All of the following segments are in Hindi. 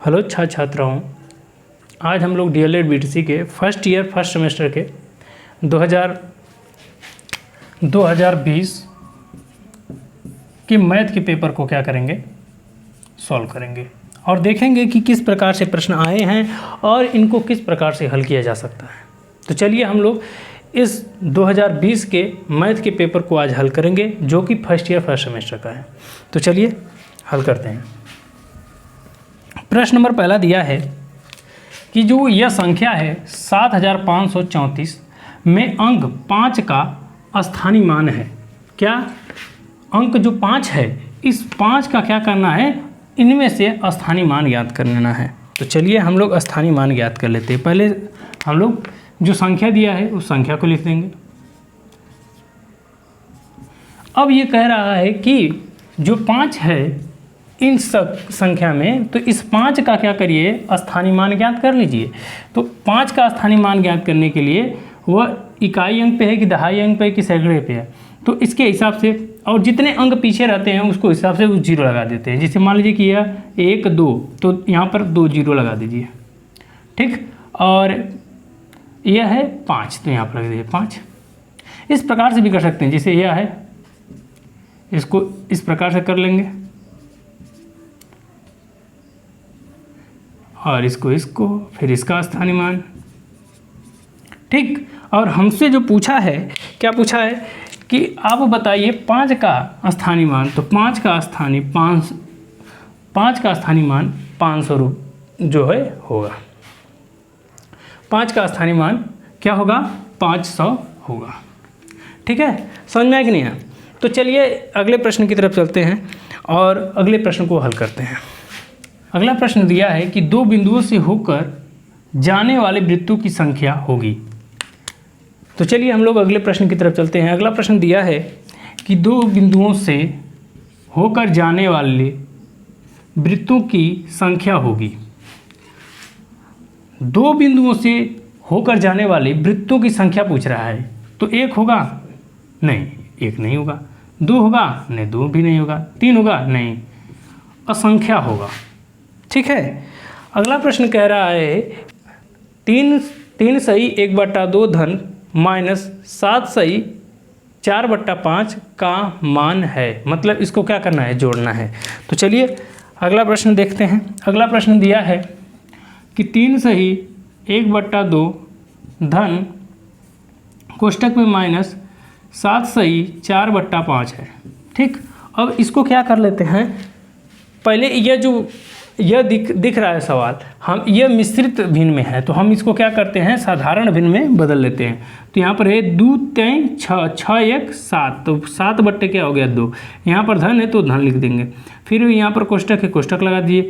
हेलो छात्राओं, आज हम लोग डीएलएड बीटीसी के फर्स्ट ईयर फर्स्ट सेमेस्टर के 2020 के मैथ के पेपर को क्या करेंगे, सॉल्व करेंगे और देखेंगे कि किस प्रकार से प्रश्न आए हैं और इनको किस प्रकार से हल किया जा सकता है। तो चलिए हम लोग इस 2020 के मैथ के पेपर को आज हल करेंगे, जो कि फर्स्ट ईयर फर्स्ट सेमेस्टर का है। तो चलिए हल करते हैं। प्रश्न नंबर पहला दिया है कि जो यह संख्या है 7534 में अंक 5 का स्थानीय मान है। क्या अंक जो 5 है, इस 5 का क्या करना है, इनमें से स्थानीय मान ज्ञात कर लेना है। तो चलिए हम लोग स्थानीय मान ज्ञात कर लेते हैं। पहले हम लोग जो संख्या दिया है उस संख्या को लिख देंगे। अब ये कह रहा है कि जो 5 है इन सब संख्या में, तो इस 5 का क्या करिए, स्थानीय मान ज्ञात कर लीजिए। तो 5 का स्थानीय मान ज्ञात करने के लिए वह इकाई अंक पे है कि दहाई अंक पे है कि सैकड़े पे है, तो इसके हिसाब से और जितने अंक पीछे रहते हैं उसको हिसाब से 0 लगा देते हैं। जैसे मान लीजिए कि यह 1 2, तो यहाँ पर 2 0 लगा दीजिए, ठीक। और यह है 5, तो यहाँ पर लगा दीजिए 5। इस प्रकार से भी कर सकते हैं। जैसे यह है, इसको इस प्रकार से कर लेंगे और इसको फिर इसका स्थानीय मान, ठीक। और हमसे जो पूछा है, क्या पूछा है कि आप बताइए 5 का स्थानीय मान। तो 5 का स्थानीय मान 500 जो है होगा। 5 का स्थानीय मान क्या होगा, 500 होगा, ठीक है। समझ में आया कि नहीं है? तो चलिए अगले प्रश्न की तरफ चलते हैं और अगले प्रश्न को हल करते हैं। अगला प्रश्न दिया है कि 2 बिंदुओं से होकर जाने वाले वृत्तों की संख्या होगी। तो चलिए हम लोग अगले प्रश्न की तरफ चलते हैं। अगला प्रश्न दिया है कि 2 बिंदुओं से होकर जाने वाले वृत्तों की संख्या होगी। 2 बिंदुओं से होकर जाने वाले वृत्तों की संख्या पूछ रहा है। तो 1 होगा? नहीं, 1 नहीं होगा। 2 होगा? नहीं, 2 भी नहीं होगा। 3 होगा? नहीं, असंख्या होगा, ठीक है। अगला प्रश्न कह रहा है 3 सही 1/2 धन माइनस 7 सही 4/5 का मान है। मतलब इसको क्या करना है, जोड़ना है। तो चलिए अगला प्रश्न देखते हैं। अगला प्रश्न दिया है कि 3 सही 1/2 धन कोष्टक में माइनस 7 सही 4/5 है, ठीक। अब इसको क्या कर लेते हैं, पहले यह दिख रहा है सवाल, हम यह मिश्रित भिन्न में है, तो हम इसको क्या करते हैं, साधारण भिन्न में बदल लेते हैं। तो यहाँ पर है 2 3 6 6 1 7, तो 7 बट्टे क्या हो गया 2। यहाँ पर धन है तो धन लिख देंगे। फिर यहाँ पर कोष्टक है, कोष्टक लगा दिए।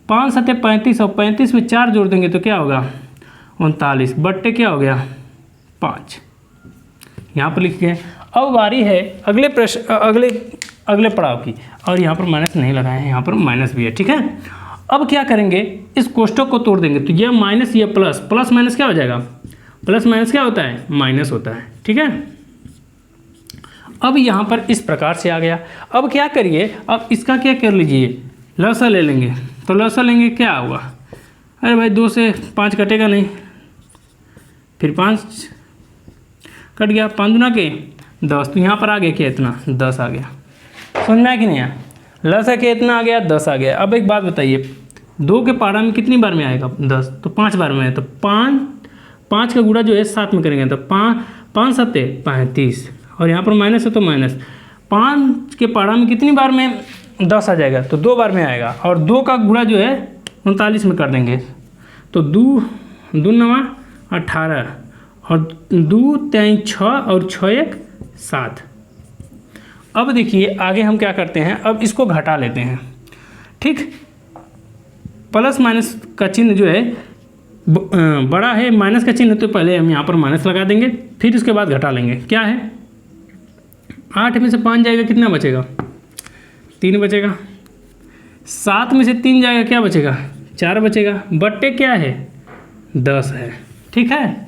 5 7 35 और 35 में 4 जोड़ देंगे तो क्या होगा 39 बट्टे क्या हो गया 5। यहाँ पर लिख गए। अब बारी है अगले प्रश्न अगले पड़ाव की, और यहाँ पर माइनस नहीं लगाए हैं, यहाँ पर माइनस भी है, ठीक है। अब क्या करेंगे, इस कोष्टक को तोड़ देंगे। तो यह माइनस, यह प्लस, प्लस माइनस क्या हो जाएगा, प्लस माइनस क्या होता है, माइनस होता है, ठीक है। अब यहाँ पर इस प्रकार से आ गया। अब क्या करिए, अब इसका क्या कर लीजिए, लसा ले लेंगे। तो लसा लेंगे, क्या होगा, अरे भाई 2 से 5 कटेगा नहीं, फिर 5 कट गया, 5 दूना के 10, तो यहाँ पर आ गया क्या, इतना 10 आ गया। समझ में आया कि नहीं आया, लसा के इतना आ गया 10 आ गया। अब एक बात बताइए, 2 के पारा में कितनी बार में आएगा 10, तो 5 बार में है। तो 5 का गुणा जो है 7 में करेंगे, तो 5 7 35, और यहाँ पर माइनस है तो माइनस। 5 के पारा में कितनी बार में 10 आ जाएगा, तो 2 बार में आएगा। और 2 का गुणा जो है 39 में कर देंगे, तो 2 9 18, और 2 3 6 और 6 1 7। अब देखिए आगे हम क्या करते हैं, अब इसको घटा लेते हैं, ठीक। प्लस माइनस का चिन्ह जो है बड़ा है, माइनस का चिन्ह, तो पहले हम यहाँ पर माइनस लगा देंगे, फिर उसके बाद घटा लेंगे। क्या है, 8 में से 5 जाएगा, कितना बचेगा 3 बचेगा। 7 में से 3 जाएगा, क्या बचेगा 4 बचेगा। बट्टे क्या है 10 है, ठीक है,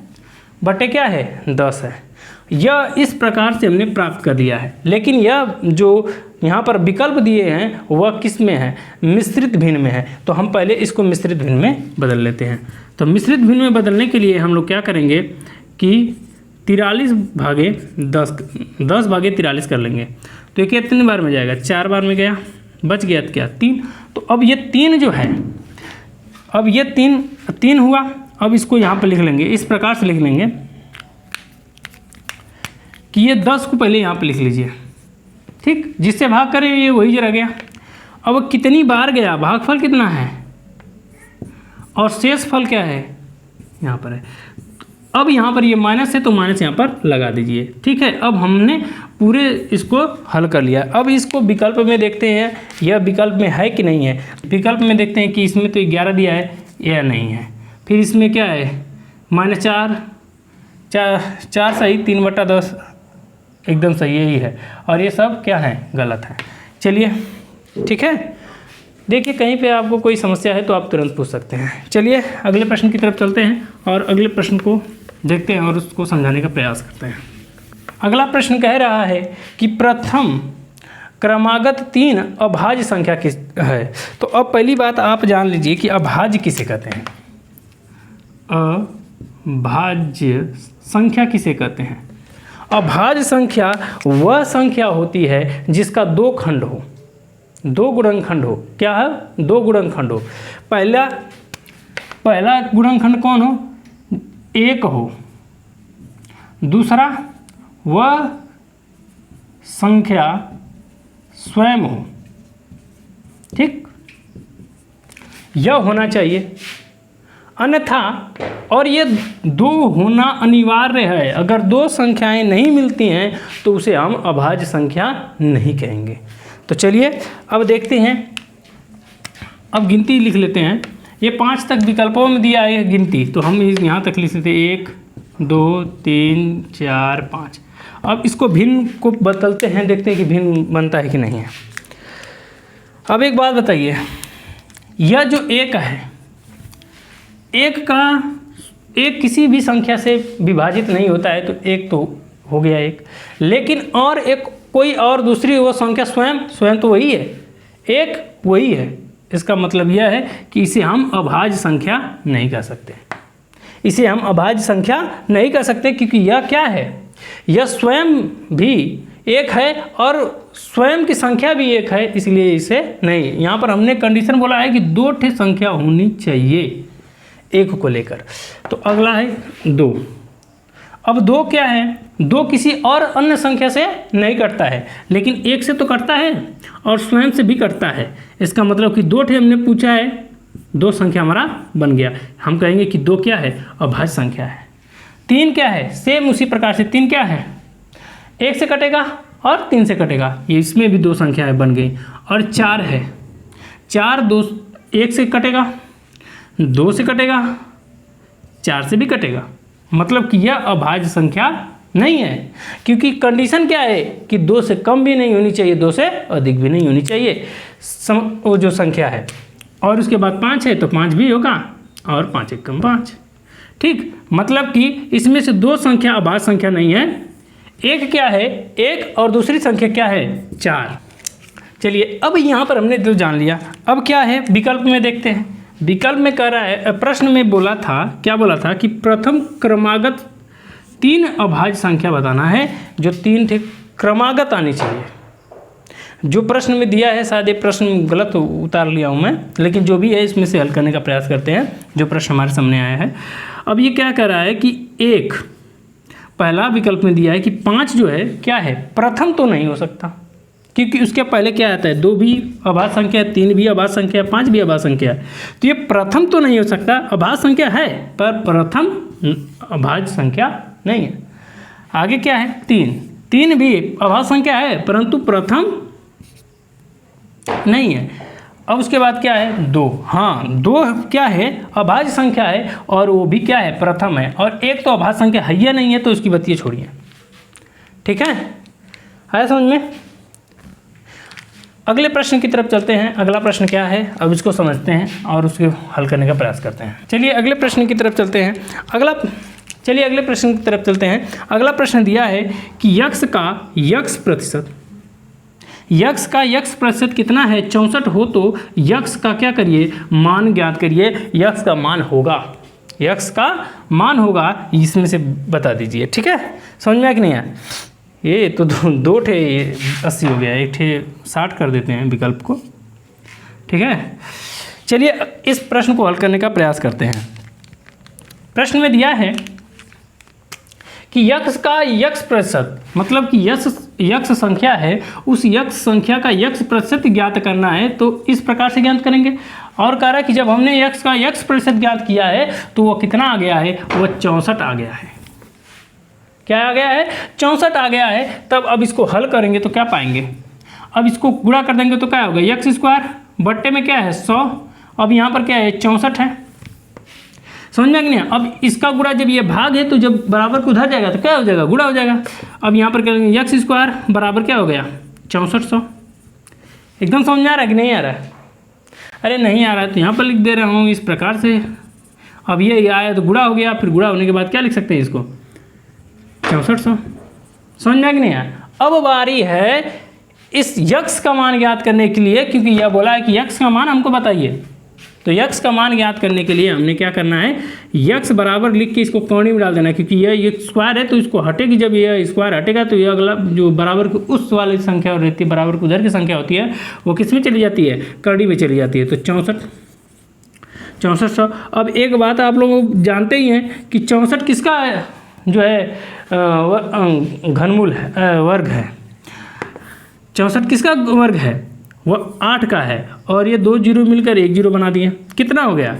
बट्टे क्या है 10 है। यह इस प्रकार से हमने प्राप्त कर लिया है। लेकिन यह जो यहाँ पर विकल्प दिए हैं वह किस में है, मिश्रित भिन्न में है। तो हम पहले इसको मिश्रित भिन्न में बदल लेते हैं। तो मिश्रित भिन्न में बदलने के लिए हम लोग क्या करेंगे कि 43/10 भागे 43 कर लेंगे। तो ये कितने बार में जाएगा, 4 बार में गया, बच गया क्या 3। तो अब ये 3 जो है, अब ये 3 हुआ। अब इसको यहाँ पर लिख लेंगे, इस प्रकार से लिख लेंगे कि ये 10 को पहले यहाँ पे लिख लीजिए, ठीक, जिससे भाग करें ये वही रह गया। अब कितनी बार गया, भागफल कितना है और शेष फल क्या है, यहाँ पर है। अब यहाँ पर ये माइनस है तो माइनस यहाँ पर लगा दीजिए, ठीक है। अब हमने पूरे इसको हल कर लिया। अब इसको विकल्प में देखते हैं, यह विकल्प में है कि नहीं है। विकल्प में देखते हैं कि इसमें तो 11 दिया है, यह नहीं है। फिर इसमें क्या है, -4 सही, 3/10 एकदम सही यही है। और ये सब क्या है, गलत है। चलिए ठीक है, देखिए कहीं पे आपको कोई समस्या है तो आप तुरंत पूछ सकते हैं। चलिए अगले प्रश्न की तरफ चलते हैं और अगले प्रश्न को देखते हैं और उसको समझाने का प्रयास करते हैं। अगला प्रश्न कह रहा है कि प्रथम क्रमागत 3 अभाज्य संख्या किस है। तो अब पहली बात आप जान लीजिए कि अभाज्य किसे कहते हैं। अभाज्य संख्या किसे कहते हैं। अभाज्य संख्या वह संख्या होती है जिसका 2 खंड हो, 2 गुणनखंड हो। क्या है, 2 गुणनखंड हो। पहला गुणनखंड कौन हो, 1 हो। दूसरा वह संख्या स्वयं हो, ठीक, यह होना चाहिए। अन्यथा, और ये 2 होना अनिवार्य है। अगर 2 संख्याएं नहीं मिलती हैं तो उसे हम अभाज्य संख्या नहीं कहेंगे। तो चलिए अब देखते हैं, अब गिनती लिख लेते हैं। ये 5 तक विकल्पों में दिया है गिनती, तो हम यहाँ तक लिख लेते हैं 1 2 3 4 5। अब इसको भिन्न को बदलते हैं, देखते हैं कि भिन्न बनता है कि नहीं है। अब एक बात बताइए, यह जो 1 है, 1 किसी भी संख्या से विभाजित नहीं होता है, तो 1 तो हो गया 1। लेकिन और एक कोई और दूसरी वो संख्या स्वयं तो वही है, 1 वही है। इसका मतलब यह है कि इसे हम अभाज्य संख्या नहीं कह सकते। इसे हम अभाज्य संख्या नहीं कह सकते क्योंकि यह क्या है, यह स्वयं भी 1 है और स्वयं की संख्या भी 1 है, इसलिए इसे नहीं। यहाँ पर हमने कंडीशन बोला है कि 2 ठे संख्या होनी चाहिए 1 को लेकर। तो अगला है 2। अब 2 क्या है, 2 किसी और अन्य संख्या से नहीं कटता है, लेकिन 1 से तो कटता है और स्वयं से भी कटता है। इसका मतलब कि 2 ठे हमने पूछा है, 2 संख्या हमारा बन गया। हम कहेंगे कि 2 क्या है, अभाज्य संख्या है। 3 क्या है, सेम उसी प्रकार से 3 क्या है, 1 से कटेगा और 3 से कटेगा, ये इसमें भी 2 संख्याएं बन गई। और 4 है, 4 1 से कटेगा, 2 से कटेगा, 4 से भी कटेगा। मतलब कि यह अभाज्य संख्या नहीं है, क्योंकि कंडीशन क्या है कि 2 से कम भी नहीं होनी चाहिए, 2 से अधिक भी नहीं होनी चाहिए वो जो संख्या है। और उसके बाद 5 है तो 5 भी होगा और 5 1 कम 5, ठीक। मतलब कि इसमें से 2 संख्या अभाज्य संख्या नहीं है। एक क्या है, 1 और दूसरी संख्या क्या है, 4। चलिए अब यहाँ पर हमने तो जान लिया। अब क्या है, विकल्प में देखते हैं। विकल्प में कह रहा है, प्रश्न में बोला था, क्या बोला था कि प्रथम क्रमागत 3 अभाज्य संख्या बताना है, जो 3 ठे क्रमागत आनी चाहिए। जो प्रश्न में दिया है, शायद ये प्रश्न गलत उतार लिया हूँ मैं, लेकिन जो भी है इसमें से हल करने का प्रयास करते हैं जो प्रश्न हमारे सामने आया है। अब ये क्या कह रहा है कि 1 पहला विकल्प में दिया है कि 5 जो है क्या है, प्रथम तो नहीं हो सकता, क्योंकि उसके पहले क्या आता है, 2 भी अभाज्य संख्या है, 3 भी अभाज्य संख्या है, 5 भी अभाज्य संख्या है। तो ये प्रथम तो नहीं हो सकता, अभाज्य संख्या है पर प्रथम अभाज्य संख्या नहीं है। आगे क्या है, 3 भी अभाज्य संख्या है परंतु प्रथम नहीं है। अब उसके बाद क्या है, 2, हाँ 2 क्या है, अभाज्य संख्या है और वो भी क्या है, प्रथम है। और 1 तो अभाज्य संख्या है या नहीं है, तो उसकी बतिये छोड़िए, ठीक है, आया समझ में। अगले प्रश्न की तरफ चलते हैं। अगला प्रश्न क्या है, अब इसको समझते हैं और उसको हल करने का प्रयास करते हैं। चलिए अगले प्रश्न की तरफ चलते हैं। अगला चलिए अगले प्रश्न की तरफ चलते हैं। अगला प्रश्न दिया है कि यक्स का यक्स प्रतिशत कितना है, 64 हो तो यक्स का क्या करिए, मान ज्ञात करिए। यक्स का मान होगा इसमें से बता दीजिए। ठीक है, समझ में आया कि नहीं आया? ये तो दो ठे 80 हो गया, एक ठे 60 कर देते हैं विकल्प को। ठीक है, चलिए इस प्रश्न को हल करने का प्रयास करते हैं। प्रश्न में दिया है कि यक्स का यक्स प्रतिशत, मतलब कि यक्स संख्या है, उस यक्स संख्या का यक्स प्रतिशत ज्ञात करना है। तो इस प्रकार से ज्ञात करेंगे। और कह रहा है कि जब हमने यक्स का यक्स प्रतिशत ज्ञात किया है तो वो कितना आ गया है, वो 64 आ गया है। क्या आ गया है, 64 आ गया है। तब अब इसको हल करेंगे तो क्या पाएंगे, अब इसको गुणा कर देंगे तो क्या होगा, यक्स स्क्वायर बट्टे में क्या है 100, अब यहाँ पर क्या है 64 है। समझ में आ गया? अब इसका गुणा, जब ये भाग है तो जब बराबर को उधर जाएगा तो क्या हो जाएगा, गुणा हो जाएगा। अब यहाँ पर क्या करेंगे, यक्स स्क्वायर बराबर क्या हो गया 6400। एकदम समझ में आ रहा है कि नहीं आ रहा है? अरे नहीं आ रहा है तो यहाँ पर लिख दे रहा हूँ इस प्रकार से। अब ये आया तो गुणा हो गया, फिर गुणा होने के बाद क्या लिख सकते हैं इसको 6400। समझ में आ कि नहीं आया? अब बारी है इस यक्स का मान ज्ञात करने के लिए, क्योंकि यह बोला है कि यक्स का मान हमको बताइए। तो यक्स का मान ज्ञात करने के लिए हमने क्या करना है, यक्स बराबर लिख के इसको कौड़ी में डाल देना है, क्योंकि ये स्क्वायर है तो इसको हटेगी। जब ये स्क्वायर हटेगा तो ये अगला जो बराबर की उस वाली संख्या रहती है, बराबर की उधर की संख्या होती है, वो किस में चली जाती है, करड़ी में चली जाती है। तो 6400। अब एक बात आप लोग जानते ही हैं कि 64 किसका जो है घनमूल है, वर्ग है। 64 किसका वर्ग है, वो 8 का है। और ये 2 जीरो मिलकर 1 जीरो बना दिए, कितना हो गया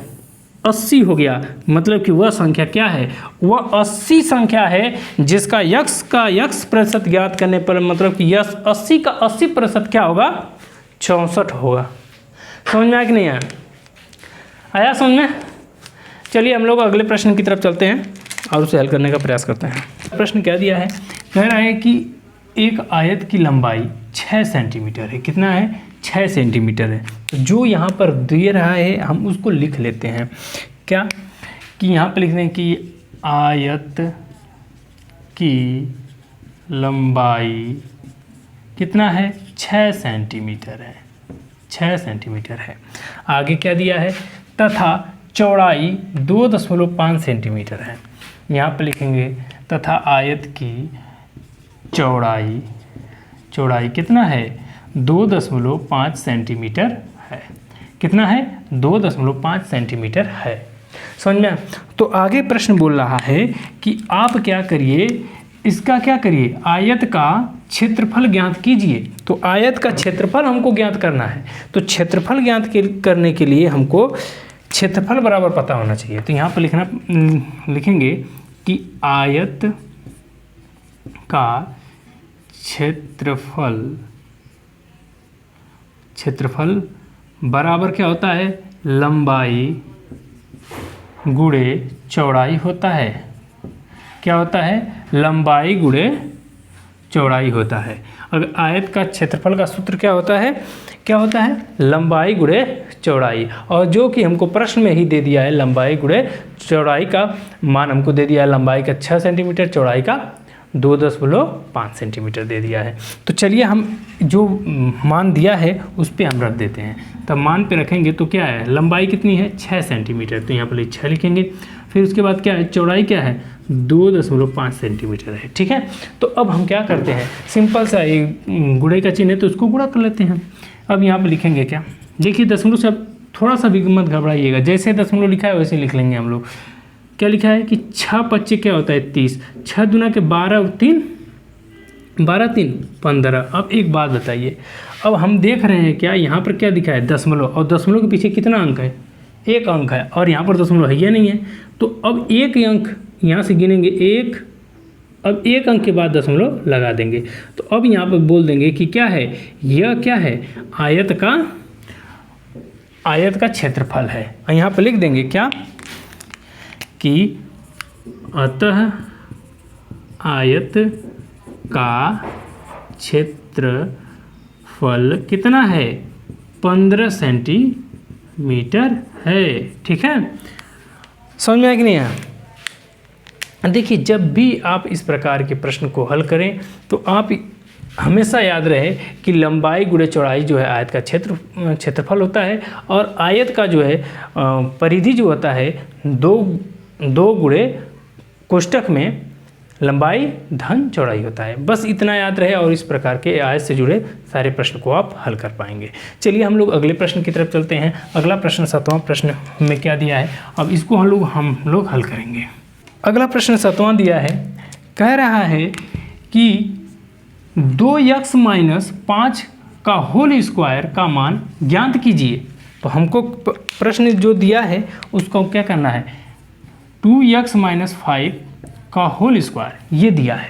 80 हो गया। मतलब कि वह संख्या क्या है, वह 80 संख्या है जिसका यक्स का यक्स प्रतिशत ज्ञात करने पर, मतलब कि यस 80 का 80% क्या होगा 64 होगा। समझ में आया कि नहीं आया? आया समझ में? चलिए हम लोग अगले प्रश्न की तरफ चलते हैं और उसे हल करने का प्रयास करते हैं। प्रश्न क्या दिया है, कह रहा है कि एक आयत की लंबाई 6 सेंटीमीटर है। कितना है, 6 सेंटीमीटर है। तो जो यहाँ पर दे रहा है हम उसको लिख लेते हैं। क्या कि यहाँ पर लिख दें कि आयत की लंबाई कितना है, 6 सेंटीमीटर है। 6 सेंटीमीटर है। आगे क्या दिया है, तथा चौड़ाई 2.5 सेंटीमीटर है। यहाँ पर लिखेंगे तथा आयत की चौड़ाई कितना है 2.5 सेंटीमीटर है। कितना है 2.5 सेंटीमीटर है। समझ में? तो आगे प्रश्न बोल रहा है कि आप क्या करिए, इसका क्या करिए, आयत का क्षेत्रफल ज्ञात कीजिए। तो आयत का क्षेत्रफल हमको ज्ञात करना है। तो क्षेत्रफल ज्ञात करने के लिए हमको क्षेत्रफल बराबर पता होना चाहिए। तो यहाँ पर लिखेंगे कि आयत का क्षेत्रफल बराबर क्या होता है, लंबाई गुणे चौड़ाई होता है। क्या होता है, लंबाई गुणे चौड़ाई होता है। अगर आयत का क्षेत्रफल का सूत्र क्या होता है, लंबाई गुणे चौड़ाई। और जो कि हमको प्रश्न में ही दे दिया है, लंबाई गुणे चौड़ाई का मान हमको दे दिया है, लंबाई का 6 सेंटीमीटर, चौड़ाई का 2.5 सेंटीमीटर दे दिया है। तो चलिए हम जो मान दिया है उस पर हम रख देते हैं। तब मान पे रखेंगे तो क्या है, लंबाई कितनी है 6 सेंटीमीटर, तो यहाँ पर 6 लिखेंगे। फिर उसके बाद क्या है, चौड़ाई क्या है 2.5 सेंटीमीटर है। ठीक है, तो अब हम क्या करते हैं, सिंपल सा ये गुणे का चिन्ह है तो उसको गुणा कर लेते हैं। अब यहाँ पर लिखेंगे क्या, देखिए दशमलव से अब थोड़ा सा भी मत घबराइएगा, जैसे दशमलव लिखा है वैसे लिख लेंगे हम लोग। क्या लिखा है कि 6 पच्चे क्या होता है 30, 6 दूना के 12 3 15। अब एक बात बताइए, अब हम देख रहे हैं क्या यहाँ पर क्या दिखा है दशमलव, और दशमलव के पीछे कितना अंक है, 1 अंक है, और यहाँ पर दशमलव है या नहीं है। तो अब 1 अंक यहाँ से गिनेंगे 1, अब 1 अंक के बाद दशमलव लगा देंगे। तो अब यहाँ पर बोल देंगे कि क्या है, यह क्या है, आयत का क्षेत्रफल है। और यहाँ पर लिख देंगे क्या कि अतः आयत का क्षेत्रफल कितना है 15 सेंटीमीटर है। ठीक है, समझ में आया कि नहीं आया? देखिए, जब भी आप इस प्रकार के प्रश्न को हल करें तो आप हमेशा याद रहे कि लंबाई गुणे चौड़ाई जो है आयत का क्षेत्रफल होता है, और आयत का जो है परिधि जो होता है दो गुणे कोष्ठक में लंबाई धन चौड़ाई होता है। बस इतना याद रहे और इस प्रकार के आयत से जुड़े सारे प्रश्न को आप हल कर पाएंगे। चलिए हम लोग अगले प्रश्न की तरफ चलते हैं। अगला प्रश्न 7वां प्रश्न में क्या दिया है, अब इसको हम लोग हल करेंगे। अगला प्रश्न 7वां दिया है, कह रहा है कि 2x - 5 का होल स्क्वायर का मान ज्ञात कीजिए। तो हमको प्रश्न जो दिया है उसको क्या करना है, 2x - 5 का होल स्क्वायर ये दिया है।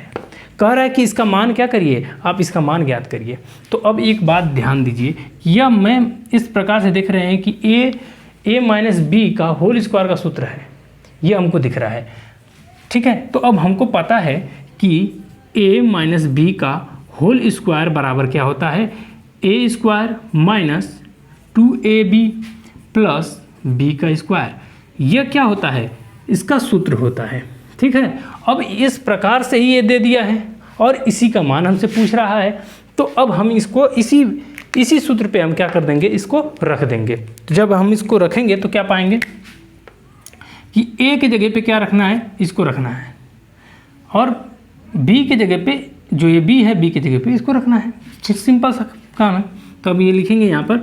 कह रहा है कि इसका मान क्या करिए, आप इसका मान ज्ञात करिए। तो अब एक बात ध्यान दीजिए, यह मैं इस प्रकार से देख रहे हैं कि a - b का होल स्क्वायर का सूत्र है, ये हमको दिख रहा है। ठीक है, तो अब हमको पता है कि a - b का होल स्क्वायर बराबर क्या होता है, a square minus 2ab plus b का स्क्वायर। यह क्या होता है, इसका सूत्र होता है। ठीक है, अब इस प्रकार से ही ये दे दिया है और इसी का मान हमसे पूछ रहा है, तो अब हम इसको इसी सूत्र पे हम क्या कर देंगे, इसको रख देंगे। तो जब हम इसको रखेंगे तो क्या पाएंगे कि a की जगह पे क्या रखना है, इसको रखना है, और b की जगह पे जो ये b है, b की जगह पे इसको रखना है। सिंपल सा काम है। तो अब ये लिखेंगे यहाँ पर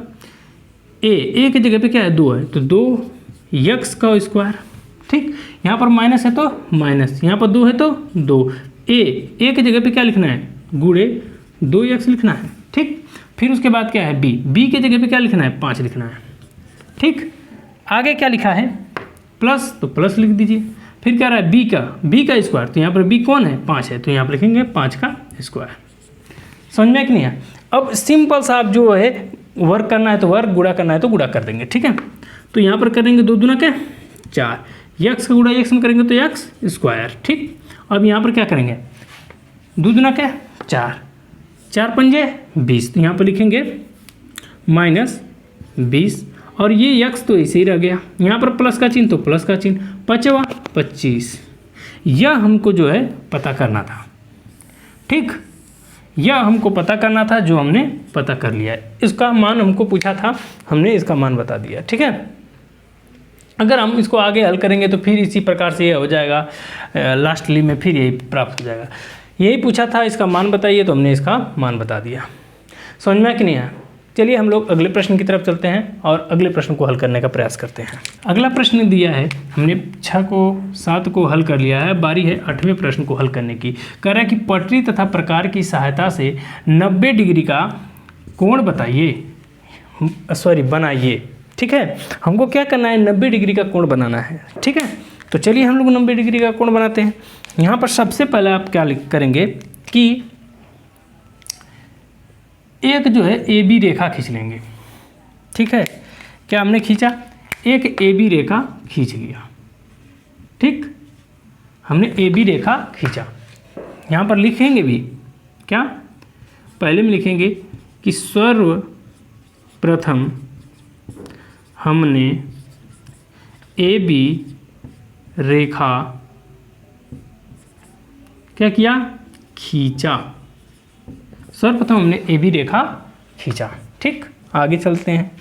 a की जगह पे क्या है, 2 है, तो 2x का स्क्वायर। ठीक, यहाँ पर माइनस है तो माइनस, यहाँ पर 2 है तो 2। a की जगह पे क्या लिखना है, गुणे 2x लिखना है। ठीक, फिर उसके बाद क्या है b की जगह पे क्या लिखना है, 5 लिखना है। ठीक, आगे क्या लिखा है, प्लस, तो प्लस लिख दीजिए। फिर क्या रहा है b का स्क्वायर, तो यहाँ पर b कौन है, 5 है, तो यहाँ पर लिखेंगे 5 का स्क्वायर। समझ में कि नहीं है। अब सिंपल सा आप जो है वर्क करना है तो वर्क, गुणा करना है तो गुणा कर देंगे। ठीक है, तो यहाँ पर करेंगे 2 दूना क्या 4, x का गुणा x में करेंगे तो x स्क्वायर। ठीक, अब यहाँ पर क्या करेंगे, 2 दूना क्या 4, 4 पंजे 20, तो यहाँ पर लिखेंगे -20, और ये x तो ऐसे ही रह गया। यहाँ पर प्लस का चिन्ह तो प्लस का चिन्ह, 5 25। यह हमको जो है पता करना था। ठीक, यह हमको पता करना था, जो हमने पता कर लिया है। इसका मान हमको पूछा था, हमने इसका मान बता दिया। ठीक है, अगर हम इसको आगे हल करेंगे तो फिर इसी प्रकार से ये हो जाएगा, लास्टली में फिर यही प्राप्त हो जाएगा। यही पूछा था, इसका मान बताइए, तो हमने इसका मान बता दिया। समझ में कि नहीं आया। चलिए हम लोग अगले प्रश्न की तरफ चलते हैं और अगले प्रश्न को हल करने का प्रयास करते हैं। अगला प्रश्न दिया है, हमने 6 को 7 को हल कर लिया है, बारी है 8वें प्रश्न को हल करने की। कह रहा है कि पटरी तथा प्रकार की सहायता से 90 डिग्री का कोण बनाइए। ठीक है, हमको क्या करना है, 90 डिग्री का कोण बनाना है। ठीक है, तो चलिए हम लोग 90 डिग्री का कोण बनाते हैं। यहाँ पर सबसे पहले आप क्या करेंगे कि एक जो है ए बी रेखा खींच लेंगे। ठीक है, क्या हमने खींचा, एक ए बी रेखा खींच लिया। ठीक, हमने ए बी रेखा खींचा। यहाँ पर लिखेंगे भी क्या, पहले में लिखेंगे कि सर्वप्रथम हमने ए बी रेखा क्या किया, खींचा। सर्वप्रथम हमने ए बी रेखा खींचा। ठीक, आगे चलते हैं।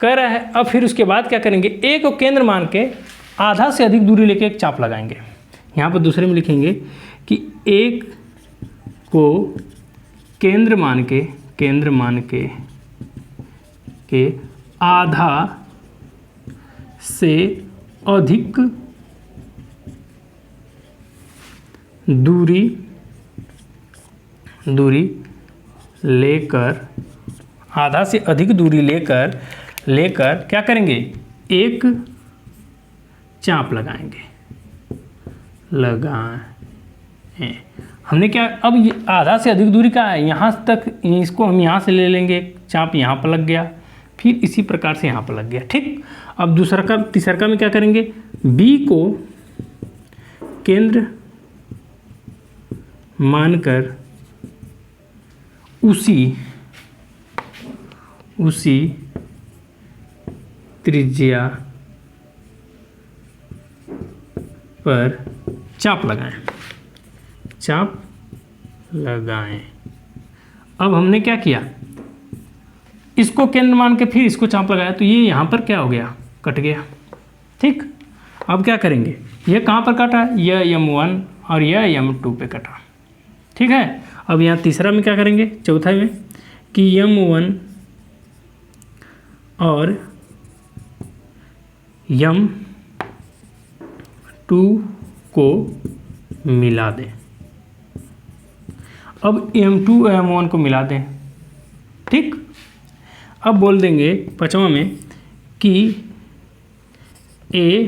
कह रहा है अब फिर उसके बाद क्या करेंगे, ए को केंद्र मान के आधा से अधिक दूरी लेके एक चाप लगाएंगे। यहाँ पर दूसरे में लिखेंगे कि एक को केंद्र मान के आधा से अधिक दूरी लेकर, आधा से अधिक दूरी लेकर क्या करेंगे, एक चाप लगाएंगे। हमने क्या, अब ये आधा से अधिक दूरी का है, यहाँ तक, इसको हम यहाँ से ले लेंगे, चाप यहाँ पर लग गया, फिर इसी प्रकार से यहाँ पर लग गया। ठीक, अब तीसरा में क्या करेंगे, बी को केंद्र मानकर उसी त्रिज्या पर चाप लगाएं, चाप लगाएं। अब हमने क्या किया, इसको केंद्र मान के फिर इसको चाप लगाया, तो ये यहाँ पर क्या हो गया, कट गया। ठीक, अब क्या करेंगे, ये कहाँ पर कटा, यह M1 और यह M2 पे कटा। ठीक है, अब यहाँ तीसरा में क्या करेंगे, चौथा में, कि M1 और M2 को मिला दें। अब M2 और M1 को मिला दें। ठीक, अब बोल देंगे पांचवा में कि A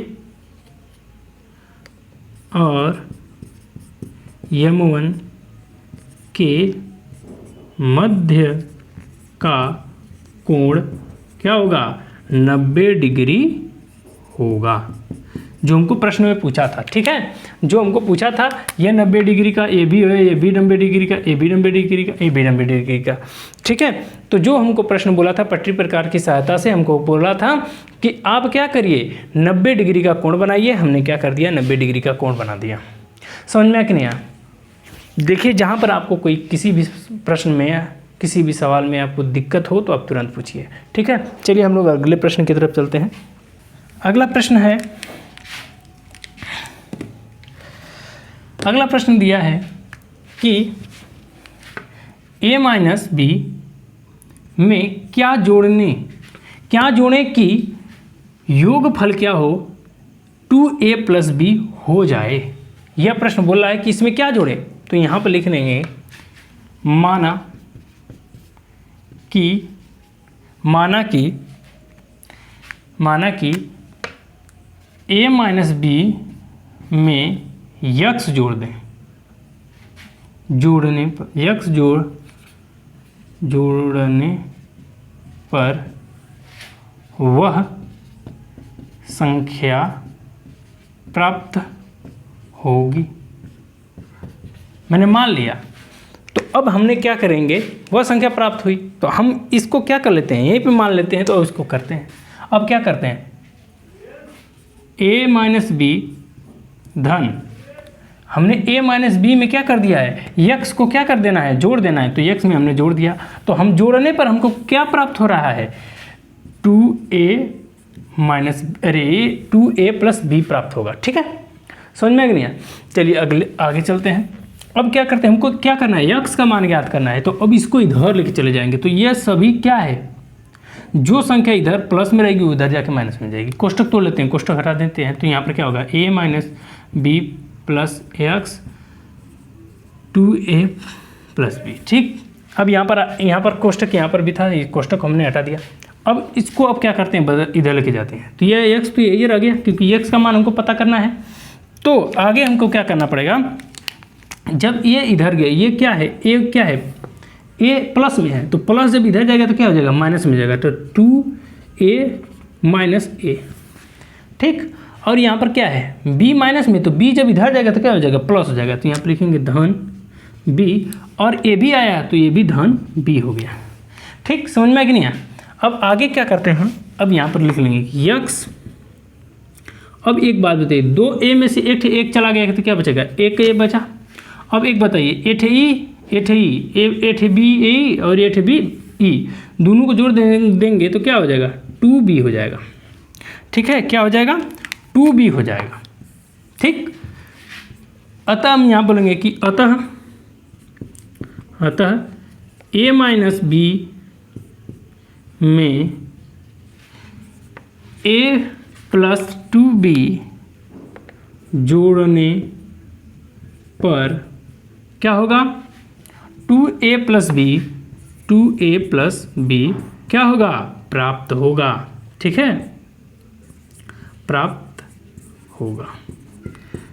और M1 के मध्य का कोण क्या होगा, 90 डिग्री होगा, जो हमको प्रश्न में पूछा था। ठीक है, जो हमको पूछा था, यह 90 डिग्री का, ए भी है, ये भी 90 डिग्री का, ए भी 90 डिग्री का, ए भी 90 डिग्री का। ठीक है, तो जो हमको प्रश्न बोला था, पटरी प्रकार की सहायता से हमको बोला था कि आप क्या करिए, 90 डिग्री का कोण बनाइए। हमने क्या कर दिया, 90 डिग्री का कोण बना दिया। समझ में आया कि नहीं आया? देखिए, जहाँ पर आपको कोई किसी भी प्रश्न में, किसी भी सवाल में आपको दिक्कत हो तो आप तुरंत पूछिए। ठीक है, चलिए हम लोग अगले प्रश्न की तरफ चलते हैं। अगला प्रश्न है, अगला प्रश्न दिया है कि a माइनस बी में क्या जोड़ें कि योगफल क्या हो, 2a प्लस बी हो जाए। यह प्रश्न बोल रहा है कि इसमें क्या जोड़े, तो यहाँ पर लिख लेंगे माना कि a माइनस बी में यक्स जोड़ दें, जोड़ने पर वह संख्या प्राप्त होगी। मैंने मान लिया, तो अब हमने क्या करेंगे, वह संख्या प्राप्त हुई, तो हम इसको क्या कर लेते हैं, यहीं पे मान लेते हैं, तो इसको करते हैं। अब क्या करते हैं, a माइनस बी धन, हमने a माइनस बी में क्या कर दिया है, यक्स को क्या कर देना है, जोड़ देना है, तो यक्स में हमने जोड़ दिया, तो हम जोड़ने पर हमको क्या प्राप्त हो रहा है, 2a प्लस बी प्राप्त होगा। ठीक है, समझ में आ गया? चलिए आगे चलते हैं। अब क्या करते हैं, हमको क्या करना है, यक्स का मान ज्ञात करना है, तो अब इसको इधर लेके चले जाएंगे, तो यह सभी क्या है, जो संख्या इधर प्लस में रहेगी उधर जाके माइनस में जाएगी। कोष्टक तोड़ लेते हैं, कोष्टक हटा देते हैं, तो यहाँ पर क्या होगा, a minus B plus X 2a plus B. ठीक, अब यहाँ पर कोष्टक यहाँ पर भी था, ये कोष्टक हमने हटा दिया। अब इसको अब क्या करते हैं, इधर लेके जाते हैं, तो ये x तो ये रह गया, क्योंकि x का मान हमको पता करना है। तो आगे हमको क्या करना पड़ेगा, जब ये इधर गए, ये क्या है, a क्या है, a प्लस में है, तो प्लस जब इधर जाएगा तो क्या हो जाएगा, माइनस में जाएगा, तो 2a माइनस a। ठीक, और यहाँ पर क्या है, b माइनस में, तो b जब इधर जाएगा तो क्या हो जाएगा, प्लस हो जाएगा, तो यहाँ पर लिखेंगे धन b, और a भी आया तो ये भी धन b हो गया। ठीक, समझ में आया कि नहीं आया? अब आगे क्या करते हैं, अब यहाँ पर लिख लेंगे कि यक्स, अब एक बात बताइए, 2a में से एक चला गया तो क्या बचेगा, एक a बचा। अब एक बताइए, एक बी ए और एक बी ई, दोनों को जोड़ देंगे तो क्या हो जाएगा, 2b हो जाएगा। ठीक है, क्या हो जाएगा, 2b हो जाएगा। ठीक, अतः हम यहाँ बोलेंगे कि अतः a माइनस बी में a प्लस 2b जोड़ने पर क्या होगा, 2a प्लस बी क्या होगा, प्राप्त होगा। ठीक है, प्राप्त होगा।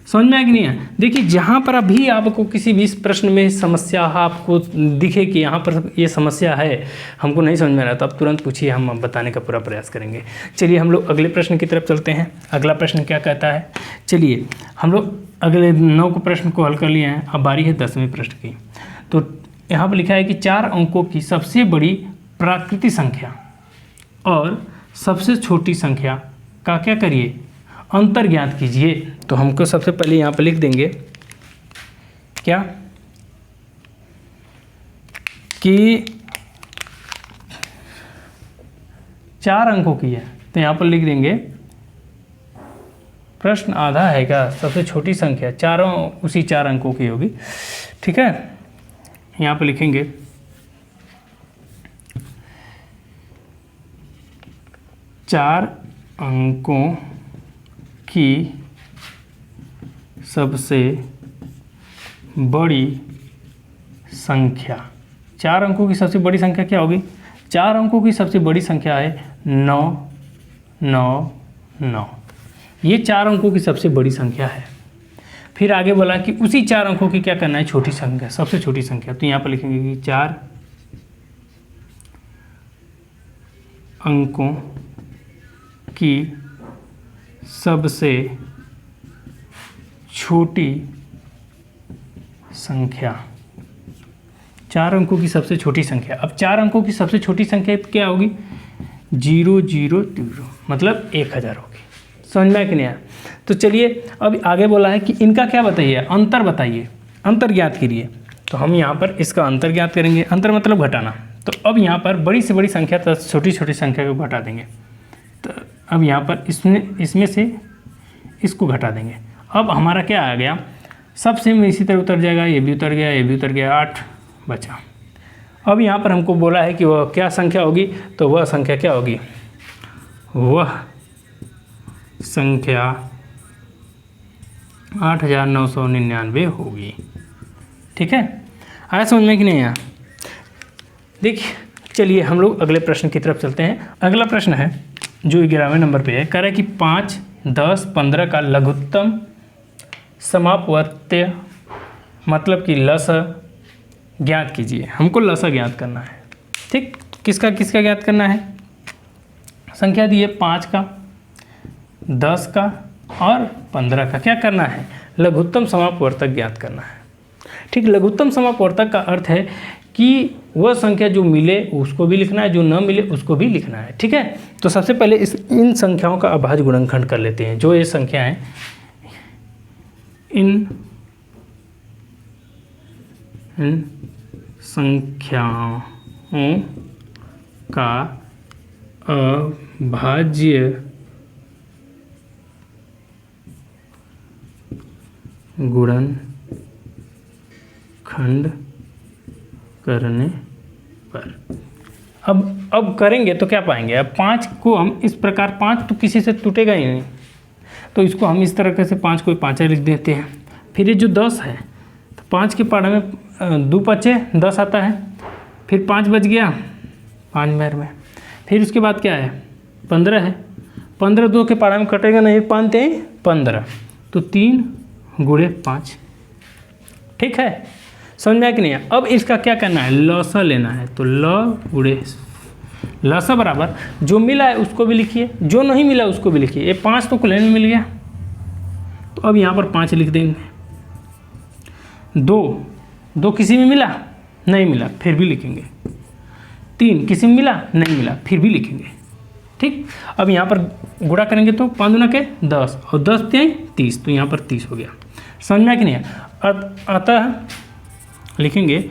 समझ में आया कि नहीं है? देखिए, जहाँ पर अभी आपको किसी भी प्रश्न में समस्या आपको दिखे कि यहाँ पर ये समस्या है, हमको नहीं समझ में आ रहा, तो आप तुरंत पूछिए, हम बताने का पूरा प्रयास करेंगे। चलिए हम लोग अगले प्रश्न की तरफ चलते हैं। अगला प्रश्न क्या कहता है, चलिए हम लोग अगले 9 को प्रश्न को हल कर लिए हैं, अब बारी है 10वें प्रश्न की। तो यहाँ पर लिखा है कि 4 अंकों की सबसे बड़ी प्राकृतिक संख्या और सबसे छोटी संख्या का क्या करिए, अंतर ज्ञात कीजिए। तो हमको सबसे पहले यहाँ पर लिख देंगे क्या कि 4 अंकों की है, तो यहाँ पर लिख देंगे प्रश्न आधा है क्या, सबसे छोटी संख्या चारों उसी 4 अंकों की होगी। ठीक है, यहाँ पर लिखेंगे 4 अंकों की सबसे बड़ी संख्या। 4 अंकों की सबसे बड़ी संख्या क्या होगी? 4 अंकों की सबसे बड़ी संख्या है 9 9 9। ये 4 अंकों की सबसे बड़ी संख्या है। फिर आगे बोला कि उसी 4 अंकों की क्या करना है, छोटी संख्या, सबसे छोटी संख्या। तो यहाँ पर लिखेंगे कि 4 अंकों की सबसे छोटी संख्या। 4 अंकों की सबसे छोटी संख्या। अब 4 अंकों की सबसे छोटी संख्या क्या होगी? 0 0 0, मतलब 1000 होगी। समझ में आया कि नहीं आया? तो चलिए अब आगे बोला है कि इनका क्या बताइए, अंतर बताइए, अंतर ज्ञात कीजिए। तो हम यहाँ पर इसका अंतर ज्ञात करेंगे। अंतर मतलब घटाना। तो अब यहाँ पर बड़ी से बड़ी संख्या तो छोटी छोटी संख्या को घटा देंगे। तो अब यहाँ पर इसमें से इसको घटा देंगे। अब हमारा क्या आ गया, सब सेम इसी तरह उतर जाएगा, ये भी उतर गया, ये भी उतर गया, 8 बचा। अब यहाँ पर हमको बोला है कि वह क्या संख्या होगी, तो वह संख्या क्या होगी, वह संख्या 8999 होगी। ठीक है, आया समझ में कि नहीं आया? देखिए चलिए हम लोग अगले प्रश्न की तरफ चलते हैं। अगला प्रश्न है जो 11वें नंबर पे है, कह रहा है कि 5, 10, 15 का लघुत्तम समापवर्त्य मतलब कि लसा ज्ञात कीजिए। हमको लसा ज्ञात करना है। ठीक, किसका किसका ज्ञात करना है? संख्या दी है 5 का, 10 का और 15 का। क्या करना है? लघुत्तम समापवर्तक ज्ञात करना है। ठीक, लघुत्तम समापवर्तक का अर्थ है कि वह संख्या जो मिले उसको भी लिखना है, जो न मिले उसको भी लिखना है। ठीक है, तो सबसे पहले इन संख्याओं का अभाज्य गुणनखंड कर लेते हैं। जो ये संख्या है, इन संख्याओं का अभाज्य गुणनखंड करने पर अब करेंगे तो क्या पाएंगे? अब 5 को हम इस प्रकार, 5 तो किसी से टूटेगा ही नहीं, तो इसको हम इस तरह से 5 को 5 लिख देते हैं। फिर ये जो 10 है, तो 5 के पाढ़े में 2 5 10 आता है। फिर 5 बच गया 5 मेर में। फिर उसके बाद क्या है? 15 है। 15 2 के पाढ़े में कटेगा नहीं, 5 3 15, तो 3 गुणे 5। ठीक है, समझ में आया कि नहीं? अब इसका क्या करना है? लसा लेना है। तो ल गुणे लसा बराबर जो मिला है उसको भी लिखिए, जो नहीं मिला उसको भी लिखिए। ये 5 तो कुल में मिल गया, तो अब यहाँ पर 5 लिख देंगे। 2 किसी में मिला, नहीं मिला, फिर भी लिखेंगे। 3 किसी में मिला, नहीं मिला, फिर भी लिखेंगे। ठीक, अब यहाँ पर गुणा करेंगे तो 5 दूना के 10 और 10 3 30, तो यहाँ पर 30 हो गया। समझ में आया कि नहीं? अतः लिखेंगे,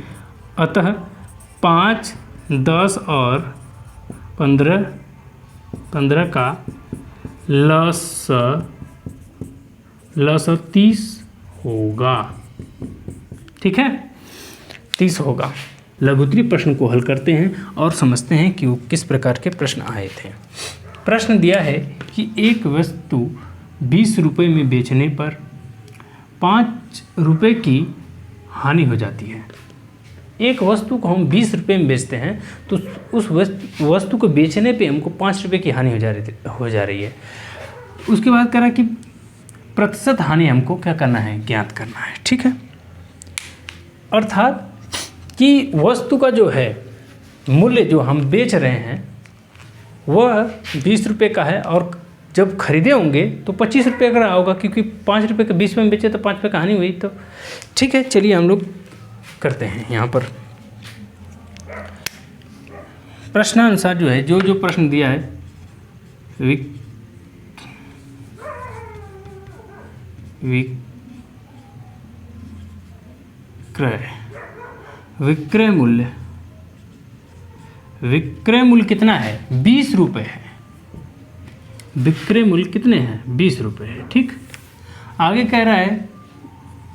अतः 5, 10 और 15 का लस 30 होगा। ठीक है, 30 होगा। लघुत्तरी प्रश्न को हल करते हैं और समझते हैं कि वो किस प्रकार के प्रश्न आए थे। प्रश्न दिया है कि एक वस्तु 20 रुपये में बेचने पर 5 रुपये की हानि हो जाती है। एक वस्तु को हम 20 रुपये में बेचते हैं, तो उस वस्तु को बेचने पे हमको 5 रुपये की हानि हो जा रही है। उसके बाद कह रहा है कि प्रतिशत हानि हमको क्या करना है? ज्ञात करना है। ठीक है, अर्थात कि वस्तु का जो है मूल्य जो हम बेच रहे हैं वह 20 रुपये का है, और जब खरीदे होंगे तो 25 रुपये का होगा, क्योंकि 5 रुपये का 20 में बेचे तो 5 रुपये का हानि हुई। तो ठीक है, चलिए हम लोग करते हैं। यहाँ पर प्रश्नानुसार जो है, जो प्रश्न दिया है विक्रय मूल्य कितना है? 20 रुपये है। विक्रय मूल्य कितने हैं? 20 रुपये है। ठीक, आगे कह रहा है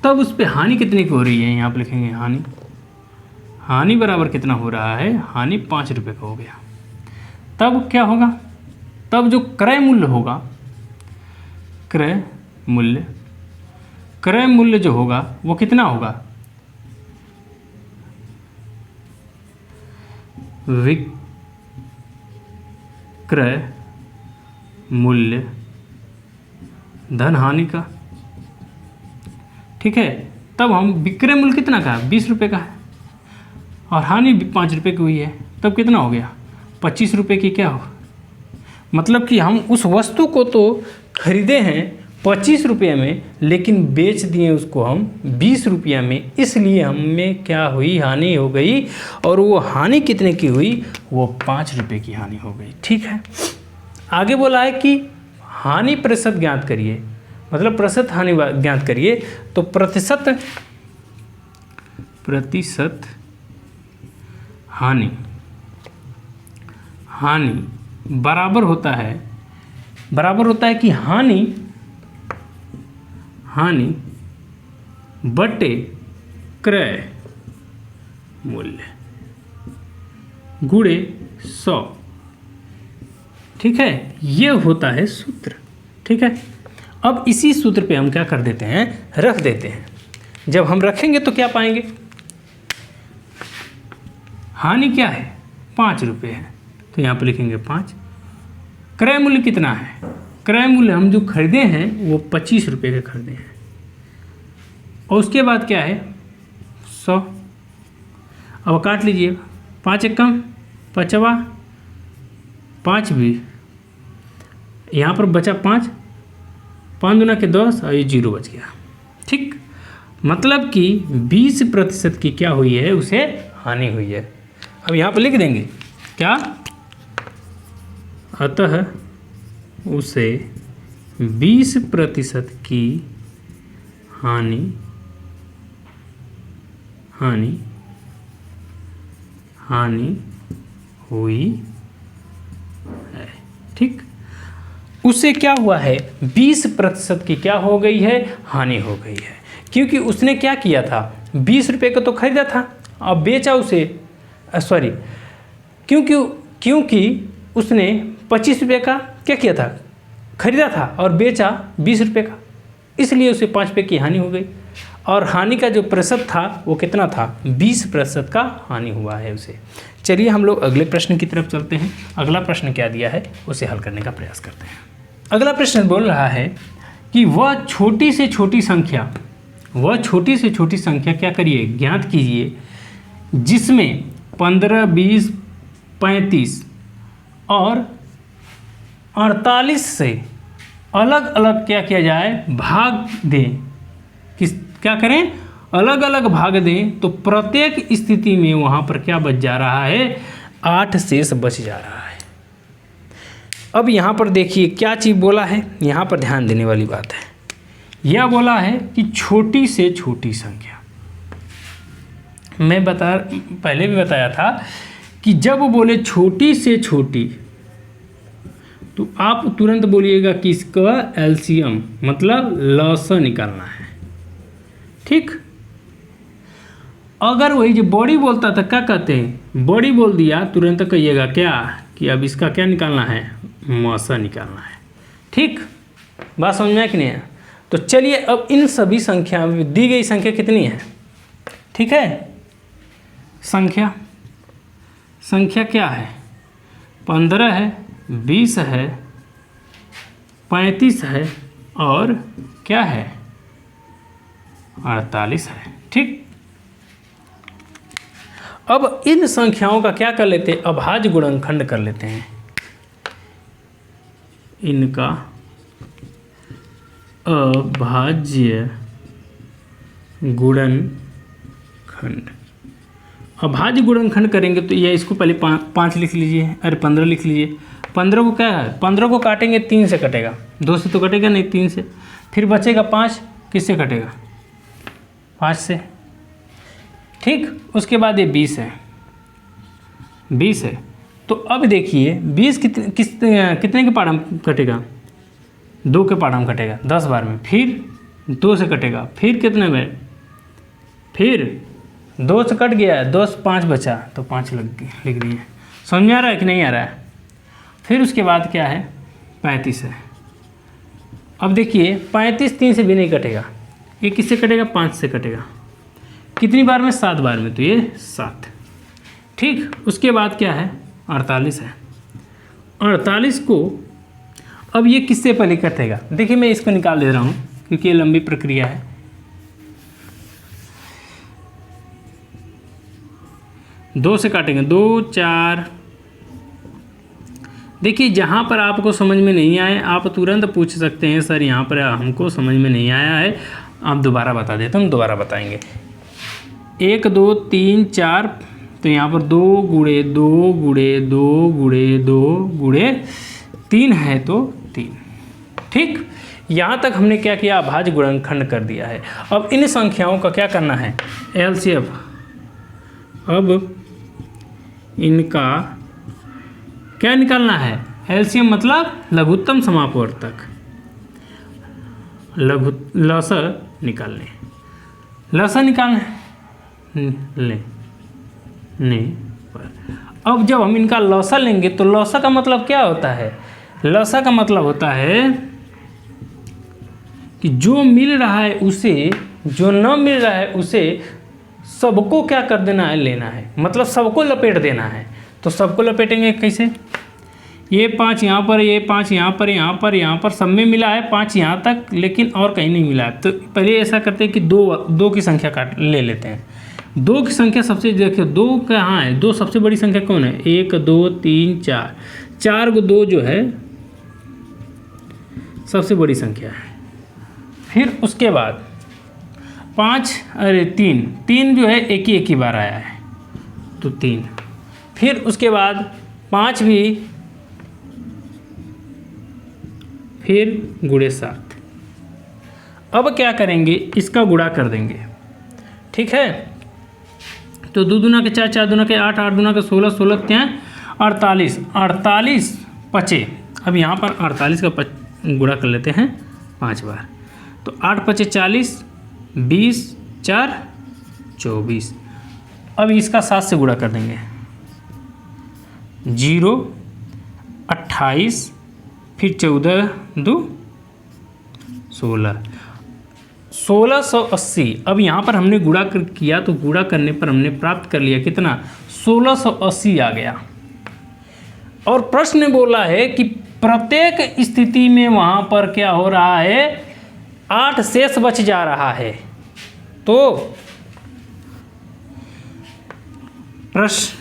तब उस पर हानि कितने की हो रही है? यहाँ पर लिखेंगे हानि बराबर कितना हो रहा है? हानि 5 रुपये का हो गया। तब क्या होगा? तब जो क्रय मूल्य होगा, क्रय मूल्य जो होगा वो कितना होगा? विक्रय मूल्य धन हानि का। ठीक है, तब हम विक्रय मूल्य कितना का है? 20 रुपये का है और हानि 5 रुपये की हुई है, तब कितना हो गया? 25 रुपये की क्या हो? मतलब कि हम उस वस्तु को तो खरीदे हैं 25 रुपये में, लेकिन बेच दिए उसको हम 20 रुपये में, इसलिए हमें क्या हुई? हानि हो गई। और वो हानि कितने की हुई? वो 5 रुपये की हानि हो गई। ठीक है, आगे बोला है कि हानि प्रतिशत ज्ञात करिए, मतलब प्रतिशत हानि ज्ञात करिए। तो प्रतिशत हानि बराबर होता है कि हानि बटे क्रय मूल्य गुणे 100। ठीक है, ये होता है सूत्र। ठीक है, अब इसी सूत्र पे हम क्या कर देते हैं? रख देते हैं। जब हम रखेंगे तो क्या पाएंगे? हानि क्या है? 5 रुपये है, तो यहाँ पर लिखेंगे 5। क्रय मूल्य कितना है? क्रय मूल्य हम जो खरीदे हैं वो 25 रुपये के खरीदे हैं। और उसके बाद क्या है? 100। अब काट लीजिए, 5 एकम 5वां, 5 भी यहाँ पर बचा 5 दूना के 10 और ये 0 बच गया। ठीक, मतलब कि 20% की क्या हुई है? उसे हानि हुई है। अब यहाँ पर लिख देंगे क्या? अतः उसे 20% की हानि हुई है। ठीक, उससे क्या हुआ है? 20% की क्या हो गई है? हानि हो गई है। क्योंकि उसने क्या किया था? 20 रुपये का तो खरीदा था, अब बेचा उसे, सॉरी, क्योंकि उसने 25 रुपये का क्या किया था? खरीदा था और बेचा 20 रुपये का, इसलिए उसे 5 रुपये की हानि हो गई। और हानि का जो प्रतिशत था वो कितना था? 20% का हानि हुआ है उसे। चलिए हम लोग अगले प्रश्न की तरफ चलते हैं। अगला प्रश्न क्या दिया है उसे हल करने का प्रयास करते हैं। अगला प्रश्न बोल रहा है कि वह छोटी से छोटी संख्या क्या करिए? ज्ञात कीजिए जिसमें 15, 20, 35 और 48 से अलग अलग क्या किया जाए? भाग दें। क्या करें? अलग अलग भाग दें, तो प्रत्येक स्थिति में वहाँ पर क्या बच जा रहा है? 8 शेष बच जा रहा है। अब यहाँ पर देखिए क्या चीज़ बोला है, यहाँ पर ध्यान देने वाली बात है। यह बोला है कि छोटी से छोटी संख्या। मैं पहले भी बताया था कि जब बोले छोटी से छोटी तो आप तुरंत बोलिएगा कि इसका एलसीएम मतलब लॉसा निकालना है। ठीक, अगर वही जो बड़ी बोलता था क्या कहते हैं? बड़ी बोल दिया, तुरंत कहिएगा क्या कि अब इसका क्या निकालना है? मौसा निकालना है। ठीक, बात समझ में है कि नहीं है? तो चलिए अब इन सभी संख्या में दी गई संख्या कितनी है? ठीक है, संख्या क्या है? 15 है, 20 है, 35 है और क्या है? 48 है। ठीक, अब इन संख्याओं का क्या कर लेते हैं? अभाज्य गुणनखंड कर लेते हैं। इनका अभाज्य गुणनखंड। अभाज्य गुणनखंड करेंगे तो ये इसको पहले 5 लिख लीजिए, अरे 15 लिख लीजिए। 15 को क्या है? 15 को काटेंगे 3 से कटेगा, 2 से तो कटेगा नहीं, 3 से। फिर बचेगा 5, किससे कटेगा? 5 से। ठीक, उसके बाद ये 20 है, 20 है। तो अब देखिए 20 कितने के पार्ट में कटेगा? 2 के पार्ट में कटेगा 10 बार में, फिर 2 से कटेगा, फिर कितने में? फिर 2 से कट गया, 2 से 5 बचा, तो 5 लिख दिए। समझ में आ रहा है कि नहीं आ रहा है? फिर उसके बाद क्या है? 35 है। अब देखिए 35 3 से भी नहीं कटेगा, ये किससे कटेगा? 5 से कटेगा। कितनी बार में? 7 बार में, तो ये 7। ठीक, उसके बाद क्या है? 48 है। 48 को अब ये किससे पहले कटेगा? देखिए मैं इसको निकाल दे रहा हूँ क्योंकि ये लंबी प्रक्रिया है। 2 से काटेंगे, 2 4। देखिए जहाँ पर आपको समझ में नहीं आए आप तुरंत पूछ सकते हैं, सर यहाँ पर हमको समझ में नहीं आया है, आप दोबारा बता देते, हम दोबारा बताएंगे। 1 2 3 4, तो यहाँ पर 2 गुणे 2 गुणे 2 गुणे 2 गुणे 3 है, तो 3। ठीक, यहाँ तक हमने क्या किया? अभाज्य गुणनखंड कर दिया है। अब इन संख्याओं का क्या करना है? एलसीएम। अब इनका क्या निकालना है? एलसीएम मतलब लघुत्तम समापवर्तक, लसा निकालने ले पर। अब जब हम इनका लसा लेंगे तो लसा का मतलब क्या होता है? लसा का मतलब होता है कि जो मिल रहा है उसे, जो न मिल रहा है उसे सबको क्या कर देना है? लेना है, मतलब सबको लपेट देना है। तो सबको लपेटेंगे कैसे? ये 5 यहाँ पर, ये 5 यहाँ पर, यहाँ पर सब में मिला है 5 यहाँ तक, लेकिन और कहीं नहीं मिला है। तो पहले ऐसा करते हैं कि दो की संख्या काट ले लेते हैं। 2 की संख्या सबसे, देखिए 2 कहाँ है? 2 सबसे बड़ी संख्या कौन है? 1 2 3 4, 4 को 2 जो है सबसे बड़ी संख्या है। फिर उसके बाद 3 जो है एक ही बार आया है, तो 3। फिर उसके बाद 5 भी, फिर गुणे 7। अब क्या करेंगे? इसका गुणा कर देंगे। ठीक है, तो 2 दूना के 4, 4 दूना के 8, 8 दूना के 16, 16 ત્યાં 48, 48 पचे। अब यहाँ पर 48 का गुणा कर लेते हैं 5 बार, तो 8 पचे 40, 20 4 24। अब इसका 7 से गुणा कर देंगे, 0 28, फिर 14 2 16, 1680। अब यहाँ पर हमने गुणा किया तो गुणा करने पर हमने प्राप्त कर लिया कितना? 1680 आ गया। और प्रश्न बोला है कि प्रत्येक स्थिति में वहाँ पर क्या हो रहा है? 8 शेष बच जा रहा है। तो प्रश्नानुसार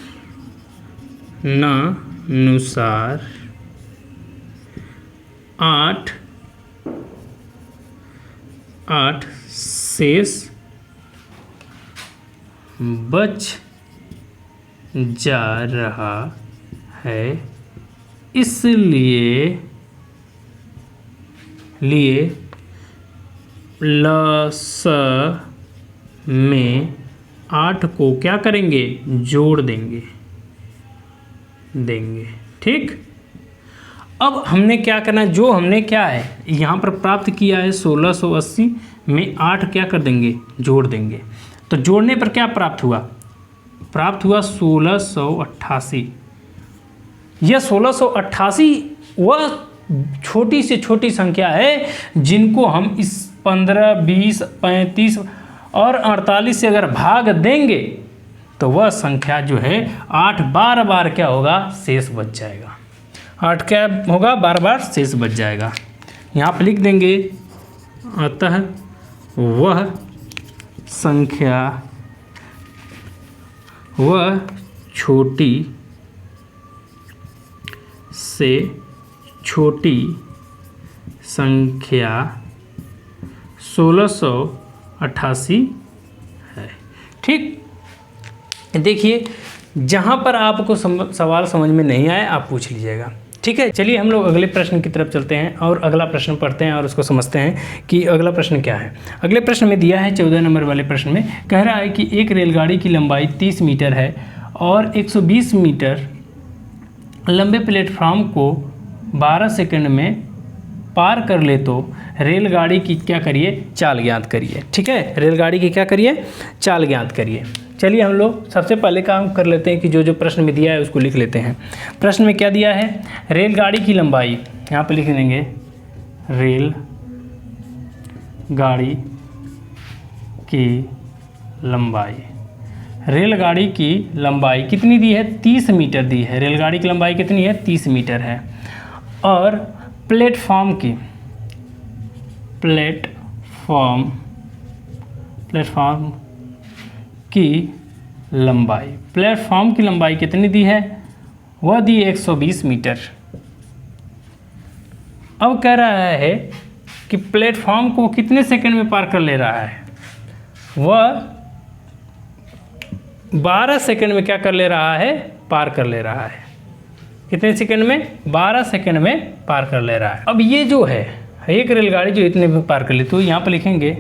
8 शेष बच जा रहा है, इसलिए लस में 8 को क्या करेंगे? जोड़ देंगे। ठीक, अब हमने क्या करना है? जो हमने क्या है यहाँ पर प्राप्त किया है 1680 में 8 क्या कर देंगे? जोड़ देंगे। तो जोड़ने पर क्या प्राप्त हुआ? प्राप्त हुआ 1688। यह 1688 वह छोटी से छोटी संख्या है जिनको हम इस 15, 20, 35 और 48 से अगर भाग देंगे तो वह संख्या जो है 8 बार क्या होगा? शेष बच जाएगा। 8 क्या होगा? बार शेष बच जाएगा। यहाँ पर लिख देंगे, अतः वह संख्या, वह छोटी से छोटी संख्या 1688 है। ठीक, देखिए जहाँ पर आपको सवाल समझ में नहीं आए आप पूछ लीजिएगा। ठीक है, चलिए हम लोग अगले प्रश्न की तरफ चलते हैं और अगला प्रश्न पढ़ते हैं और उसको समझते हैं कि अगला प्रश्न क्या है। अगले प्रश्न में दिया है 14 नंबर वाले प्रश्न में कह रहा है कि एक रेलगाड़ी की लंबाई 30 मीटर है और 120 मीटर लंबे प्लेटफॉर्म को 12 सेकंड में पार कर ले तो रेलगाड़ी की क्या करिए, चाल ज्ञात करिए। ठीक है, रेलगाड़ी की क्या करिए, चाल ज्ञात करिए। चलिए हम लोग सबसे पहले काम कर लेते हैं कि जो जो प्रश्न में दिया है उसको लिख लेते हैं। प्रश्न में क्या दिया है, रेलगाड़ी की लंबाई, यहाँ पे लिख देंगे रेल गाड़ी की लंबाई। रेलगाड़ी की लंबाई कितनी दी है, 30 मीटर दी है। रेलगाड़ी की लंबाई कितनी है, 30 मीटर है। और प्लेटफॉर्म की लंबाई, प्लेटफॉर्म की लंबाई कितनी दी है, वह दी 120 मीटर। अब कह रहा है कि प्लेटफॉर्म को कितने सेकंड में पार कर ले रहा है, वह 12 सेकंड में क्या कर ले रहा है, पार कर ले रहा है। कितने सेकंड में, 12 सेकंड में पार कर ले रहा है। अब ये जो है एक रेलगाड़ी जो इतने में पार कर ले, तो यहाँ पर लिखेंगे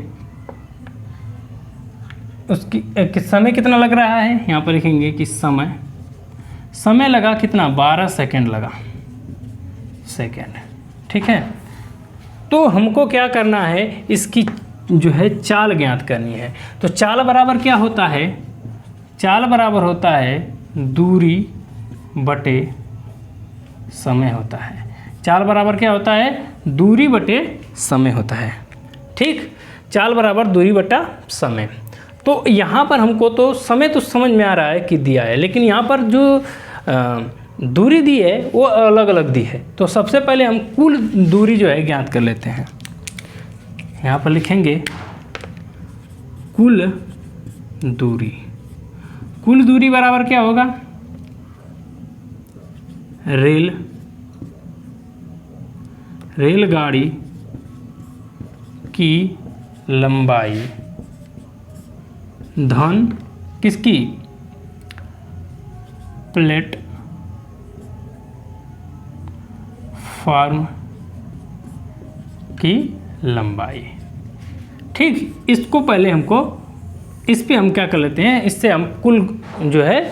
उसकी समय कितना लग रहा है, यहाँ पर लिखेंगे कि समय लगा कितना, 12 सेकंड लगा, सेकंड। ठीक है, तो हमको क्या करना है, इसकी जो है चाल ज्ञात करनी है। तो चाल बराबर क्या होता है, चाल बराबर होता है दूरी बटे समय होता है। चाल बराबर क्या होता है, दूरी बटे समय होता है। ठीक, चाल बराबर दूरी बटा समय। तो यहाँ पर हमको तो समय तो समझ में आ रहा है कि दिया है, लेकिन यहाँ पर जो दूरी दी है वो अलग अलग दी है। तो सबसे पहले हम कुल दूरी जो है ज्ञात कर लेते हैं। यहाँ पर लिखेंगे कुल दूरी। कुल दूरी बराबर क्या होगा, रेलगाड़ी की लंबाई धन किसकी, प्लेटफॉर्म की लंबाई। ठीक, इसको पहले हमको इस पे हम क्या कर लेते हैं, इससे हम कुल जो है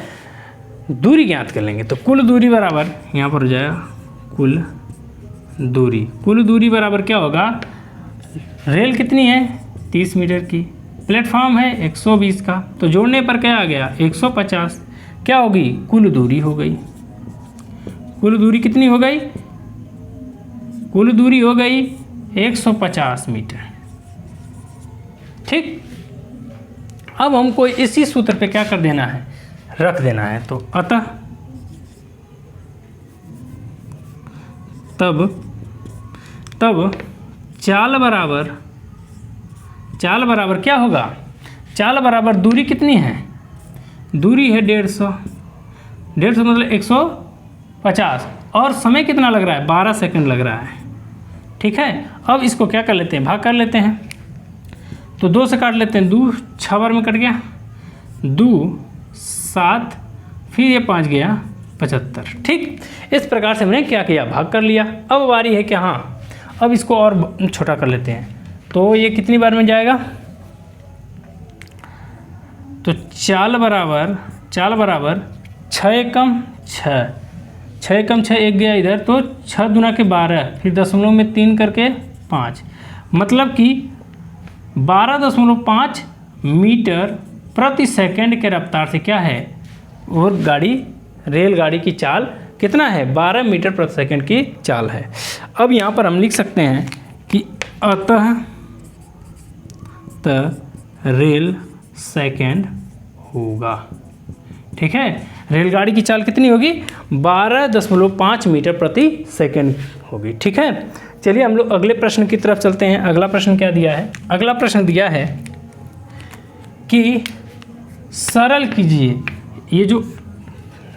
दूरी ज्ञात कर लेंगे। तो कुल दूरी बराबर यहाँ पर हो जाएगा कुल दूरी। कुल दूरी बराबर क्या होगा, रेल कितनी है 30 मीटर की, प्लेटफॉर्म है 120 का, तो जोड़ने पर क्या आ गया 150, क्या होगी कुल दूरी हो गई। कुल दूरी कितनी हो गई, कुल दूरी हो गई 150 मीटर। ठीक, अब हमको इसी सूत्र पे क्या कर देना है, रख देना है। तो अतः तब चाल बराबर क्या होगा, चाल बराबर दूरी कितनी है, दूरी है 150 मतलब 150 और समय कितना लग रहा है, 12 सेकंड लग रहा है। ठीक है, अब इसको क्या कर लेते हैं, भाग कर लेते हैं। तो 2 से काट लेते हैं, 2 6 बार में कट गया, 2 7 फिर ये 5 गया 75। ठीक, इस प्रकार से हमने क्या किया, भाग कर लिया। अब बारी है कि हाँ अब इसको और छोटा कर लेते हैं। तो ये कितनी बार में जाएगा, तो चाल बराबर 6 एकम 6, 6 एकम 6 एक गया इधर, तो 6 दूना के 12 फिर दशमलव में 3 करके 5, मतलब कि 12.5 मीटर प्रति सेकंड के रफ्तार से क्या है, और रेलगाड़ी की चाल कितना है, 12 मीटर प्रति सेकंड की चाल है। अब यहाँ पर हम लिख सकते हैं कि अतः रेल सेकंड होगा। ठीक है, रेलगाड़ी की चाल कितनी होगी, 12.5 मीटर प्रति सेकंड होगी। ठीक है, चलिए हम लोग अगले प्रश्न की तरफ चलते हैं। अगला प्रश्न क्या दिया है, अगला प्रश्न दिया है कि सरल कीजिए, ये जो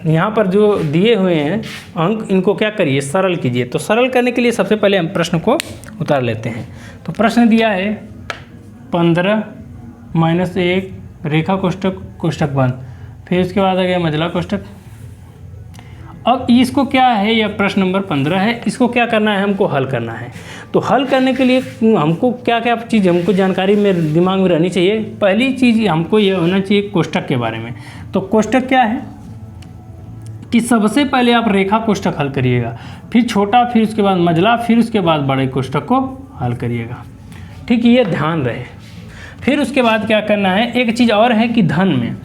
यहाँ पर जो दिए हुए हैं अंक, इनको क्या करिए, सरल कीजिए। तो सरल करने के लिए सबसे पहले हम प्रश्न को उतार लेते हैं। तो प्रश्न दिया है 15 - 1 रेखा कोष्ठक बंद, फिर उसके बाद आ गया मझला कोष्ठक। अब इसको क्या है, यह प्रश्न नंबर 15 है, इसको क्या करना है, हमको हल करना है। तो हल करने के लिए हमको क्या क्या चीज़ हमको जानकारी में दिमाग में रहनी चाहिए। पहली चीज़ हमको ये होना चाहिए कोष्ठक के बारे में। तो कोष्ठक क्या है कि सबसे पहले आप रेखा कोष्ठक हल करिएगा, फिर छोटा, फिर उसके बाद मझला, फिर उसके बाद बड़े कोष्ठक को हल करिएगा। ठीक, ये ध्यान रहे। फिर उसके बाद क्या करना है, एक चीज़ और है कि धन में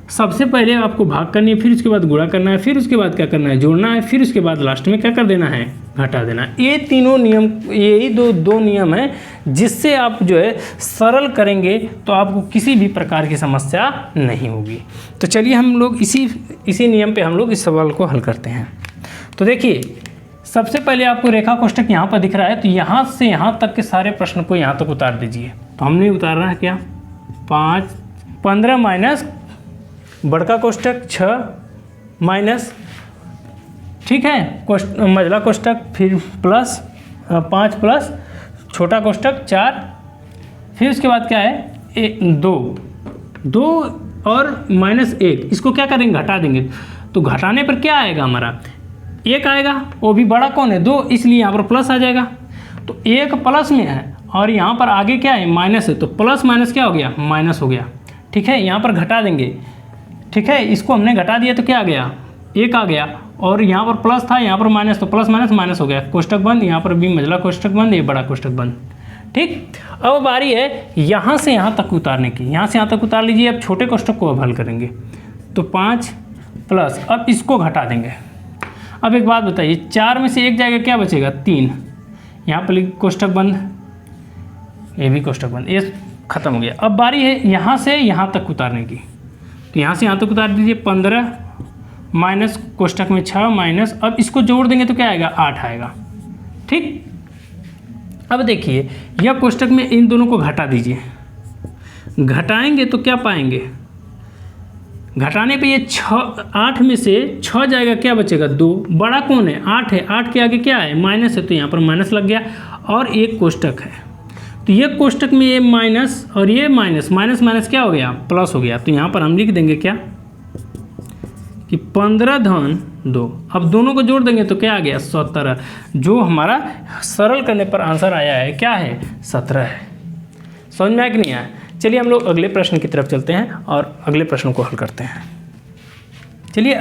सबसे पहले आपको भाग करनी है, फिर उसके बाद गुणा करना है, फिर उसके बाद क्या करना है, जोड़ना है, फिर उसके बाद लास्ट में क्या कर देना है, घटा देना है। ये तीनों नियम, यही दो नियम है जिससे आप जो है सरल करेंगे तो आपको किसी भी प्रकार की समस्या नहीं होगी। तो चलिए हम लोग इसी नियम पे हम लोग इस सवाल को हल करते हैं। तो देखिए, सबसे पहले आपको रेखा कोष्ठक यहाँ पर दिख रहा है, तो यहाँ से यहाँ तक के सारे प्रश्न को यहाँ तक उतार दीजिए। तो हमने उतारना है क्या, 15 माइनस बड़का कोष्ठक 6 माइनस, ठीक है, मझला कोष्ठक, फिर प्लस 5 प्लस छोटा कोष्ठक 4, फिर उसके बाद क्या है 2 और -1, इसको क्या करेंगे, घटा देंगे। तो घटाने पर क्या आएगा, हमारा 1 आएगा, वो भी बड़ा कौन है 2, इसलिए यहाँ पर प्लस आ जाएगा। तो 1 प्लस में है और यहाँ पर आगे क्या है, माइनस है, तो प्लस माइनस क्या हो गया, माइनस हो गया। ठीक है, यहाँ पर घटा देंगे। ठीक है, इसको हमने घटा दिया तो क्या आ गया, 1 आ गया, और यहाँ पर प्लस था, यहाँ पर माइनस, तो प्लस माइनस माइनस हो गया, कोष्ठक बंद। यहाँ पर भी मझला कोष्ठक बंद, ये बड़ा कोष्ठक बंद। ठीक, अब बारी है यहाँ से यहाँ तक उतारने की। यहाँ से यहाँ तक उतार लीजिए। अब छोटे कोष्ठक को अब हल करेंगे। तो 5 प्लस, अब इसको घटा देंगे। अब एक बात बताइए, 4 में से 1 जाएगा, क्या बचेगा, 3। यहाँ पर कोष्ठक बंद, ये भी कोष्ठक बंद, ये खत्म हो गया। अब बारी है यहाँ से यहाँ तक उतारने की। तो यहाँ से यहाँ तक उतार दीजिए। 15 माइनस कोष्ठक में 6 माइनस, अब इसको जोड़ देंगे तो क्या आएगा, 8 आएगा। ठीक, अब देखिए यह कोष्ठक में इन दोनों को घटा दीजिए। घटाएंगे तो क्या पाएंगे, घटाने पे ये 8 में से 6 जाएगा, क्या बचेगा, 2। बड़ा कौन है, 8 है, 8 के आगे क्या है, माइनस है, तो यहाँ पर माइनस लग गया। और एक कोष्ठक है, तो ये कोष्ठक में ये माइनस और ये माइनस, माइनस माइनस क्या हो गया, प्लस हो गया। तो यहाँ पर हम लिख देंगे क्या कि 15 धन 2। अब दोनों को जोड़ देंगे तो क्या आ गया, 17। जो हमारा सरल करने पर आंसर आया है क्या है, 17 है। समझ में आया कि नहीं आया। चलिए हम लोग अगले प्रश्न की तरफ चलते हैं और अगले प्रश्न को हल करते हैं। चलिए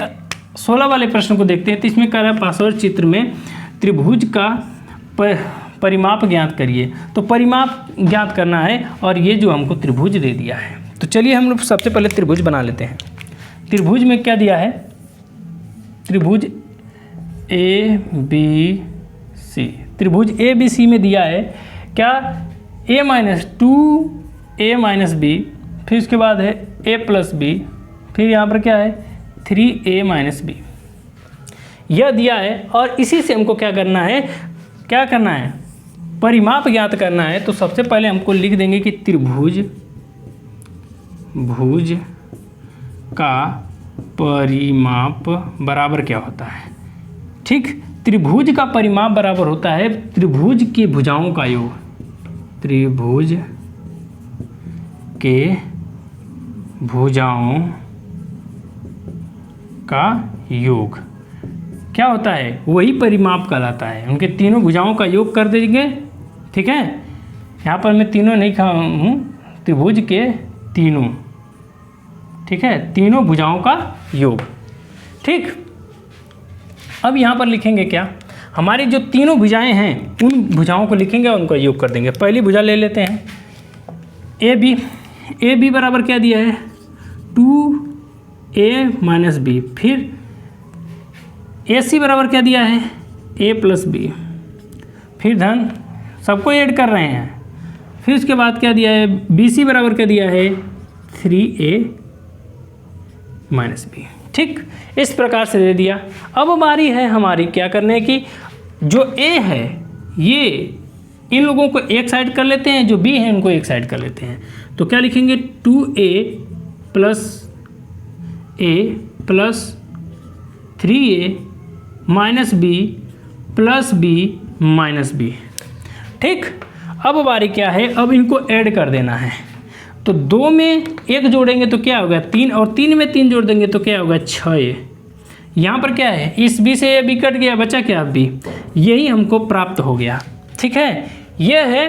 16 वाले प्रश्न को देखते हैं। तो इसमें कह रहा है पार्श्व चित्र में त्रिभुज का परिमाप ज्ञात करिए। तो परिमाप ज्ञात करना है और ये जो हमको त्रिभुज दे दिया है। तो चलिए हम लोग सबसे पहले त्रिभुज बना लेते हैं। त्रिभुज में क्या दिया है, त्रिभुज ABC। त्रिभुज ABC में दिया है क्या, A-2A-B, फिर उसके बाद है A+B, फिर यहाँ पर क्या है 3A-B, यह दिया है। और इसी से हमको क्या करना है, परिमाप ज्ञात करना है। तो सबसे पहले हमको लिख देंगे कि त्रिभुज का परिमाप बराबर क्या होता है। ठीक, त्रिभुज का परिमाप बराबर होता है त्रिभुज की भुजाओं का योग। त्रिभुज के भुजाओं का योग क्या होता है, वही परिमाप कहलाता है। उनके तीनों भुजाओं का योग कर देंगे। ठीक है, यहाँ पर मैं तीनों नहीं कहा हूँ, त्रिभुज के तीनों, ठीक है, तीनों भुजाओं का योग। ठीक, अब यहाँ पर लिखेंगे क्या, हमारी जो तीनों भुजाएं हैं उन भुजाओं को लिखेंगे और उनका योग कर देंगे। पहली भुजा ले लेते हैं ए बी बराबर क्या दिया है 2A-B, फिर AC बराबर क्या दिया है A+B, फिर धन सबको ऐड कर रहे हैं। फिर उसके बाद क्या दिया है BC बराबर क्या दिया है 3A-B। ठीक, इस प्रकार से दे दिया। अब बारी है हमारी क्या करने की, जो A है ये इन लोगों को एक साइड कर लेते हैं, जो B है उनको एक साइड कर लेते हैं। तो क्या लिखेंगे 2A + A + 3A-B + B - B। ठीक, अब बारी क्या है, अब इनको ऐड कर देना है। तो 2 में 1 जोड़ेंगे तो क्या होगा 3, और 3 में 3 जोड़ देंगे तो क्या होगा 6A। यहाँ पर क्या है, इस बी से ये बी कट गया, बचा क्या बी, यही हमको प्राप्त हो गया। ठीक है, यह है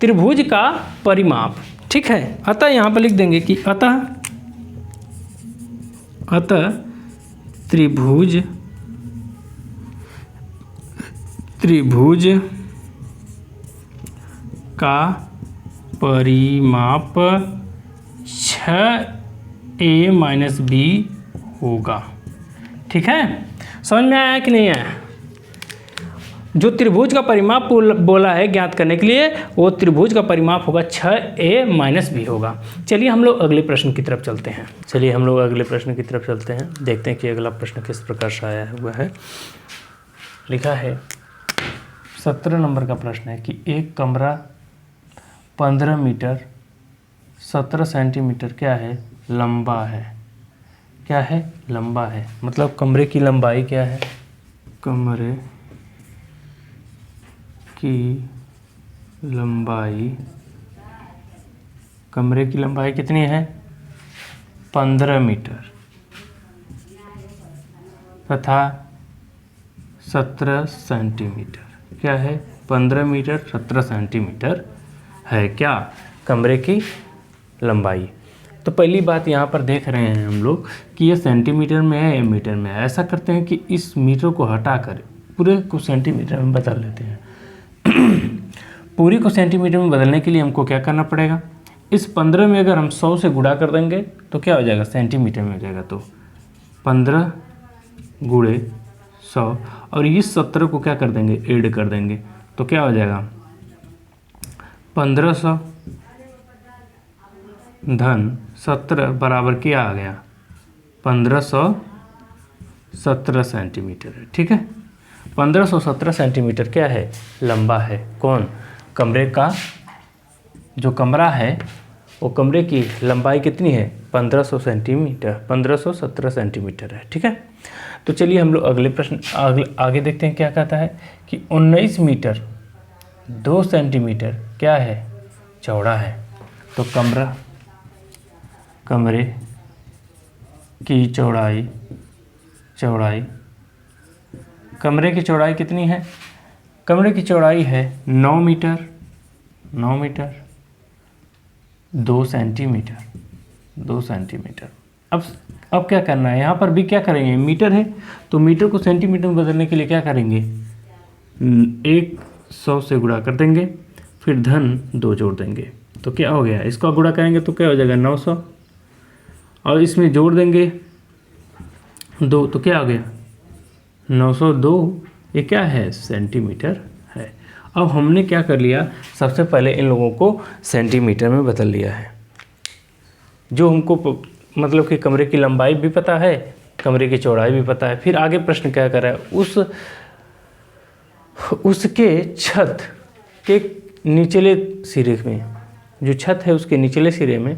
त्रिभुज का परिमाप। ठीक है, अतः यहाँ पर लिख देंगे कि अतः त्रिभुज का परिमाप 6a माइनस b होगा। ठीक है, समझ में आया कि नहीं आया? जो त्रिभुज का परिमाप बोला है ज्ञात करने के लिए, वो त्रिभुज का परिमाप होगा 6a माइनस b होगा। चलिए हम लोग अगले प्रश्न की तरफ चलते हैं। देखते हैं कि अगला प्रश्न किस प्रकार से आया हुआ है। लिखा है 17 नंबर का प्रश्न है कि एक कमरा 15 मीटर 17 सेंटीमीटर क्या है, लंबा है। क्या है, लंबा है। मतलब कमरे की लंबाई क्या है, कमरे की लंबाई कितनी है, 15 मीटर तथा 17 सेंटीमीटर। क्या है, 15 मीटर 17 सेंटीमीटर है क्या कमरे की लंबाई। तो पहली बात यहाँ पर देख रहे हैं हम लोग कि ये सेंटीमीटर में है या मीटर में है। ऐसा करते हैं कि इस मीटर को हटाकर पूरे को सेंटीमीटर में बदल लेते हैं। पूरी को सेंटीमीटर में बदलने के लिए हमको क्या करना पड़ेगा, इस 15 में अगर हम 100 से गुणा कर देंगे तो क्या हो जाएगा, सेंटीमीटर में हो जाएगा। तो 15 गुणे 100 और इस 17 को क्या कर देंगे, ऐड कर देंगे तो क्या हो जाएगा 1500 धन 17 बराबर क्या आ गया 1517 सेंटीमीटर है। ठीक है, 1517 सेंटीमीटर क्या है, लंबा है। कौन, कमरे का जो कमरा है वो कमरे की लंबाई कितनी है, 1500 सेंटीमीटर, 1517 सेंटीमीटर है। ठीक है, तो चलिए हम लोग अगले प्रश्न आगे देखते हैं क्या कहता है कि 19 मीटर 2 सेंटीमीटर क्या है, चौड़ा है। तो कमरे की चौड़ाई कमरे की चौड़ाई कितनी है, कमरे की चौड़ाई है 9 मीटर 2 सेंटीमीटर। अब क्या करना है, यहाँ पर भी क्या करेंगे, मीटर है तो मीटर को सेंटीमीटर में बदलने के लिए क्या करेंगे, 100 से गुणा कर देंगे, फिर धन 2 जोड़ देंगे तो क्या हो गया, इसका गुणा करेंगे तो क्या हो जाएगा 900 और इसमें जोड़ देंगे 2 तो क्या हो गया 902। ये क्या है, सेंटीमीटर है। अब हमने क्या कर लिया, सबसे पहले इन लोगों को सेंटीमीटर में बदल लिया है। जो हमको मतलब कि कमरे की लंबाई भी पता है, कमरे की चौड़ाई भी पता है। फिर आगे प्रश्न क्या कर रहा है, उसके छत के निचले सिरे में, जो छत है उसके निचले सिरे में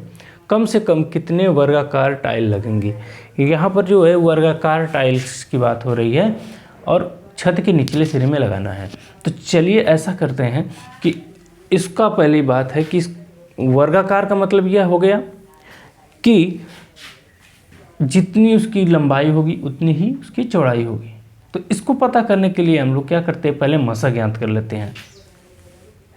कम से कम कितने वर्गाकार टाइल लगेंगी। यहाँ पर जो है वर्गाकार टाइल्स की बात हो रही है और छत के निचले सिरे में लगाना है। तो चलिए ऐसा करते हैं कि इसका पहली बात है कि वर्गाकार का मतलब यह हो गया कि जितनी उसकी लंबाई होगी उतनी ही उसकी चौड़ाई होगी। तो इसको पता करने के लिए हम लोग क्या करते हैं, पहले मसा ज्ञात कर लेते हैं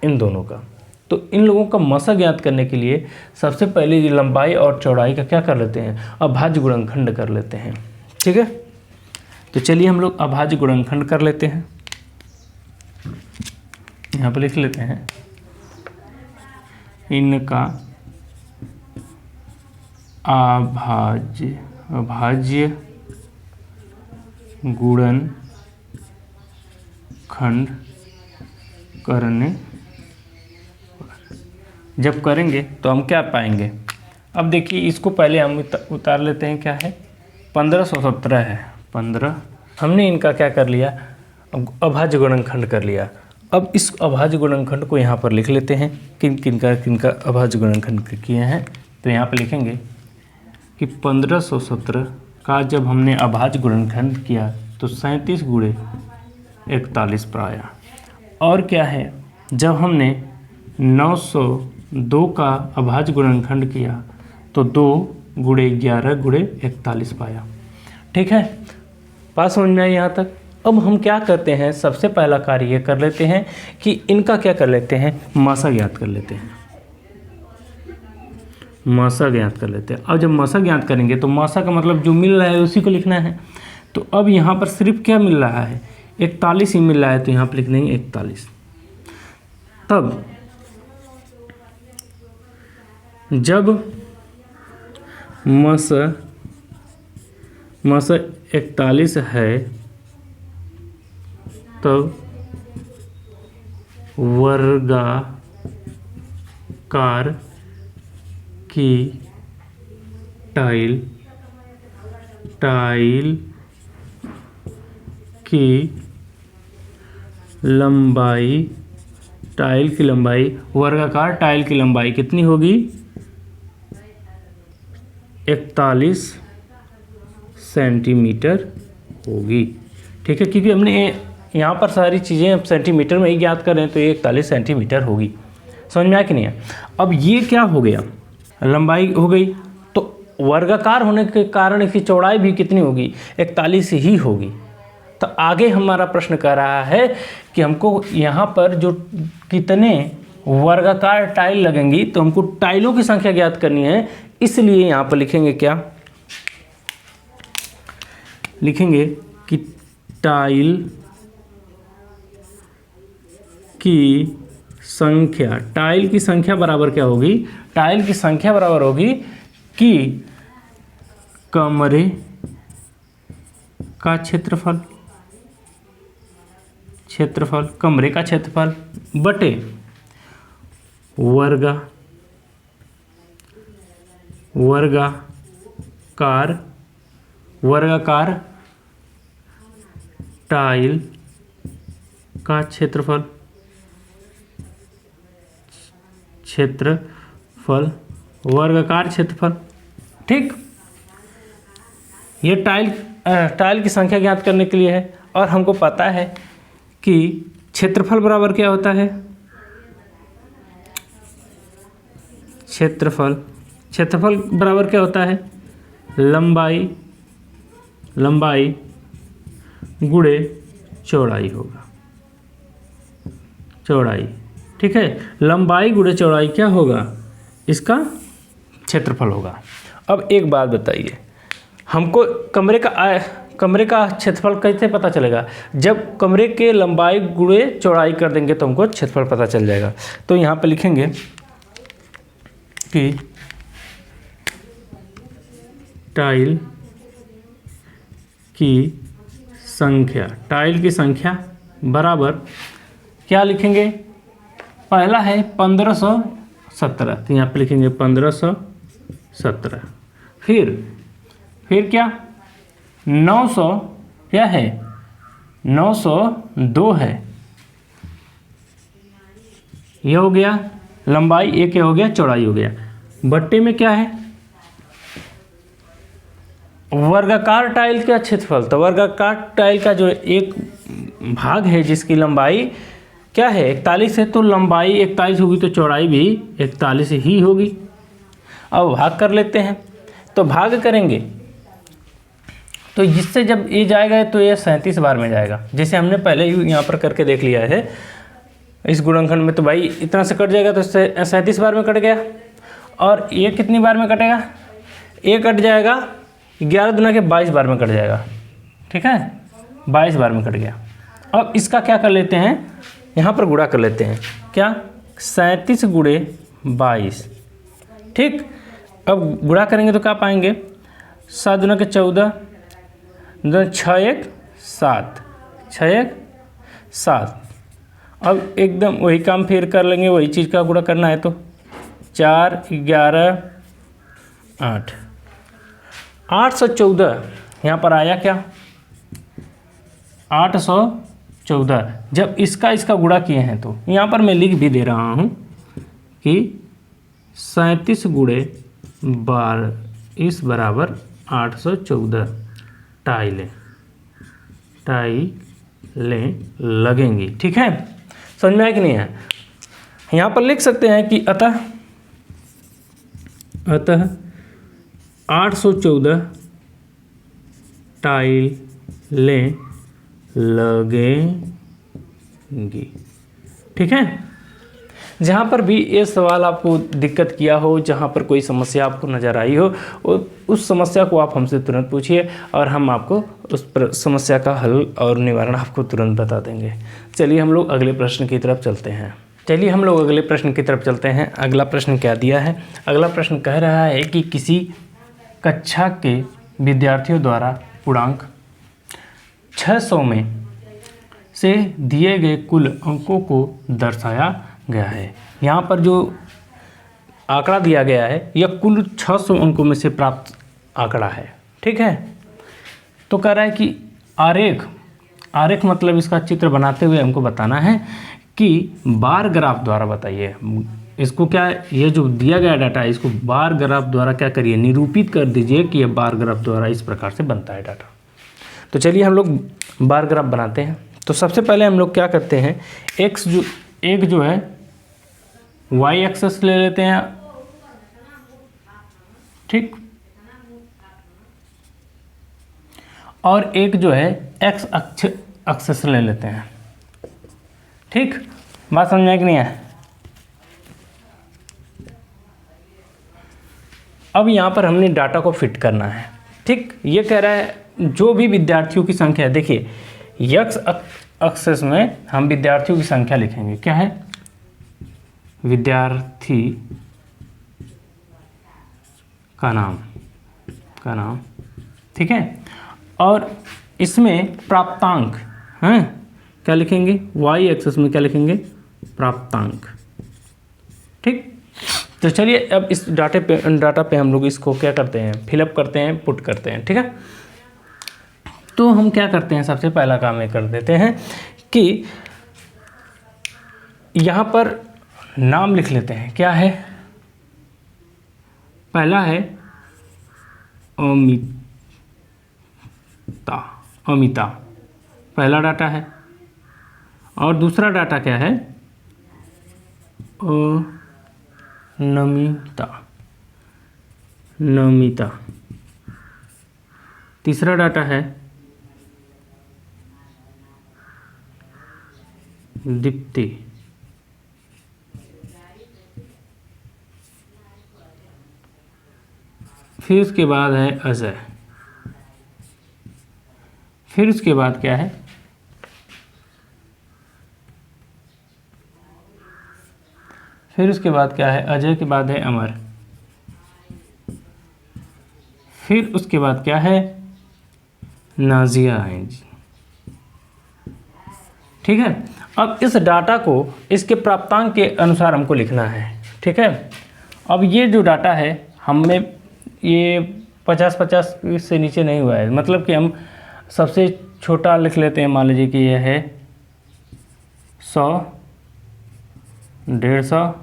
इन दोनों का। तो इन लोगों का मसा ज्ञात करने के लिए सबसे पहले लंबाई और चौड़ाई का क्या कर लेते हैं, अभाज्य गुणनखंड कर लेते हैं। ठीक है, तो चलिए हम लोग अभाज्य गुणनखंड कर लेते हैं। यहाँ पर लिख लेते हैं इनका अभाज्य गुणनखंड करने जब करेंगे तो हम क्या पाएंगे। अब देखिए इसको पहले हम उतार लेते हैं, क्या है 1517 है 15। हमने इनका क्या कर लिया, अभाज्य गुणनखंड कर लिया। अब इस अभाज्य गुणनखंड को यहाँ पर लिख लेते हैं, किन का अभाज्य गुणनखंड किए हैं। तो यहाँ पर लिखेंगे कि 1517 का जब हमने अभाज्य गुणनखंड किया तो 37 गुणे 41 पर आया। और क्या है, जब हमने 902 का अभाज्य गुणनखंड किया तो 2 गुणे 11 गुणे 41 पाया। ठीक है, बात समझ में आई यहाँ तक। अब हम क्या करते हैं, सबसे पहला कार्य ये कर लेते हैं कि इनका क्या कर लेते हैं, मासा ज्ञात कर लेते हैं। मासा ज्ञात कर लेते हैं। अब जब मासा ज्ञात करेंगे तो मासा का मतलब जो मिल रहा है उसी को लिखना है। तो अब यहाँ पर सिर्फ क्या मिल रहा है, 41 ही मिल रहा है, तो यहाँ पर लिख देंगे 41। तब जब मासा 41 है तब वर्गाकार की टाइल की लंबाई, वर्गाकार टाइल की लंबाई कितनी होगी, 41 सेंटीमीटर होगी। ठीक है, क्योंकि हमने यहाँ पर सारी चीज़ें अब सेंटीमीटर में ही ज्ञात कर रहे हैं, तो ये 41 सेंटीमीटर होगी। समझ में आया कि नहीं है। अब ये क्या हो गया, लंबाई हो गई, तो वर्गाकार होने के कारण इसकी चौड़ाई भी कितनी होगी, 41 ही होगी। तो आगे हमारा प्रश्न कह रहा है कि हमको यहाँ पर जो कितने वर्गाकार टाइल लगेंगी, तो हमको टाइलों की संख्या ज्ञात करनी है। इसलिए यहाँ पर लिखेंगे क्या, लिखेंगे कि टाइल की संख्या बराबर क्या होगी, टाइल की संख्या बराबर होगी कि कमरे का क्षेत्रफल कमरे का क्षेत्रफल बटे वर्गाकार टाइल का क्षेत्रफल वर्गाकार क्षेत्रफल। ठीक, ये टाइल की संख्या ज्ञात करने के लिए है। और हमको पता है कि क्षेत्रफल बराबर क्या होता है, क्षेत्रफल बराबर क्या होता है, लंबाई गुणे चौड़ाई होगा, चौड़ाई। ठीक है, लंबाई गुणे चौड़ाई क्या होगा, इसका क्षेत्रफल होगा। अब एक बात बताइए, हमको कमरे का क्षेत्रफल कैसे पता चलेगा, जब कमरे के लंबाई गुणे चौड़ाई कर देंगे तो हमको क्षेत्रफल पता चल जाएगा। तो यहाँ पे लिखेंगे कि टाइल की संख्या बराबर क्या लिखेंगे, पहला है 1517, तो यहाँ पे लिखेंगे 1517। फिर क्या 900 क्या है, 902 है, ये हो गया लंबाई, एक हो गया चौड़ाई हो गया। बट्टे में क्या है, वर्गाकार टाइल का क्षेत्रफल। तो वर्गाकार टाइल का जो एक भाग है जिसकी लंबाई क्या है 41 है, तो लंबाई 41 होगी तो चौड़ाई भी 41 ही होगी। अब भाग कर लेते हैं, तो भाग करेंगे तो जिससे जब ये जाएगा तो ये 37 बार में जाएगा, जैसे हमने पहले ही यहाँ पर करके देख लिया है इस गुणनखंड में। तो भाई इतना से कट जाएगा तो 37 बार में कट गया। और ये कितनी बार में कटेगा, ये कट जाएगा 11 दूना के 22 बार में कट जाएगा। ठीक है, 22 बार में कट गया। अब इसका क्या कर लेते हैं, यहाँ पर गुणा कर लेते हैं, क्या 37 गुणे 22। ठीक, अब गुणा करेंगे तो क्या पाएंगे, 7 दूना के 14, 6 1 7, 6 1 7। अब एकदम वही काम फिर कर लेंगे, वही चीज़ का गुणा करना है तो 4 11 8, 814 यहाँ पर आया क्या, 814। जब इसका गुणा किए हैं तो यहाँ पर मैं लिख भी दे रहा हूँ कि 37 गुणे 22 बराबर 814 टाइलें लगेंगी। ठीक है, समझ में आया कि नहीं है। यहाँ पर लिख सकते हैं कि अतः 814 टाइल लगेंगी। ठीक है, जहाँ पर भी ये सवाल आपको दिक्कत किया हो, जहाँ पर कोई समस्या आपको नज़र आई हो, उस समस्या को आप हमसे तुरंत पूछिए और हम आपको उस समस्या का हल और निवारण आपको तुरंत बता देंगे। चलिए हम लोग अगले प्रश्न की तरफ चलते हैं। अगला प्रश्न क्या दिया है? अगला प्रश्न कह रहा है कि किसी कक्षा के विद्यार्थियों द्वारा पूर्णांक 600 में से दिए गए कुल अंकों को दर्शाया गया है। यहाँ पर जो आंकड़ा दिया गया है यह कुल 600 अंकों में से प्राप्त आंकड़ा है। ठीक है, तो कह रहा है कि आरेख मतलब इसका चित्र बनाते हुए हमको बताना है कि बार ग्राफ द्वारा बताइए इसको। क्या ये जो दिया गया डाटा है इसको बार ग्राफ द्वारा क्या करिए, निरूपित कर दीजिए कि यह बार ग्राफ द्वारा इस प्रकार से बनता है डाटा। तो चलिए हम लोग बार ग्राफ बनाते हैं। तो सबसे पहले हम लोग क्या करते हैं, एक जो है y एक्सेस ले लेते हैं। ठीक, और एक जो है x एक्सेस ले लेते हैं। ठीक, बात समझ में कि नहीं है? अब यहाँ पर हमने डाटा को फिट करना है। ठीक, ये कह रहा है जो भी विद्यार्थियों की संख्या है, देखिए x एक्सेस में हम विद्यार्थियों की संख्या लिखेंगे। क्या है? विद्यार्थी का नाम। ठीक है, और इसमें प्राप्तांक हैं, क्या लिखेंगे? y एक्सेस में क्या लिखेंगे? प्राप्तांक। ठीक, तो चलिए अब इस डाटा पे हम लोग इसको क्या करते हैं, फिलअप करते हैं, पुट करते हैं। ठीक है, तो हम क्या करते हैं, सबसे पहला काम ये कर देते हैं कि यहाँ पर नाम लिख लेते हैं। क्या है? पहला है अमिता, पहला डाटा है। और दूसरा डाटा क्या है? नमिता। तीसरा डाटा है दीप्ति। फिर उसके बाद है अजय। फिर उसके बाद क्या है? अजय के बाद है अमर। फिर उसके बाद क्या है? नाजिया है जी। ठीक है, अब इस डाटा को इसके प्राप्तांक के अनुसार हमको लिखना है। ठीक है, अब ये जो डाटा है हमें ये 50-50 से नीचे नहीं हुआ है, मतलब कि हम सबसे छोटा लिख लेते हैं। मान लीजिए कि यह है 100, 150,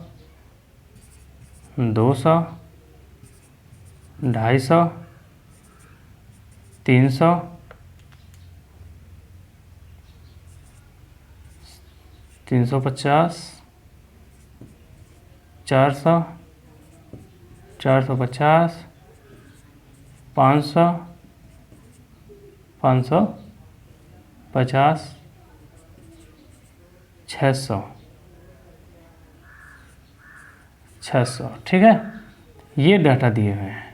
200, 250, 300, 350, 400, 450, 500, 550, 600। ठीक है, ये डाटा दिए हुए हैं,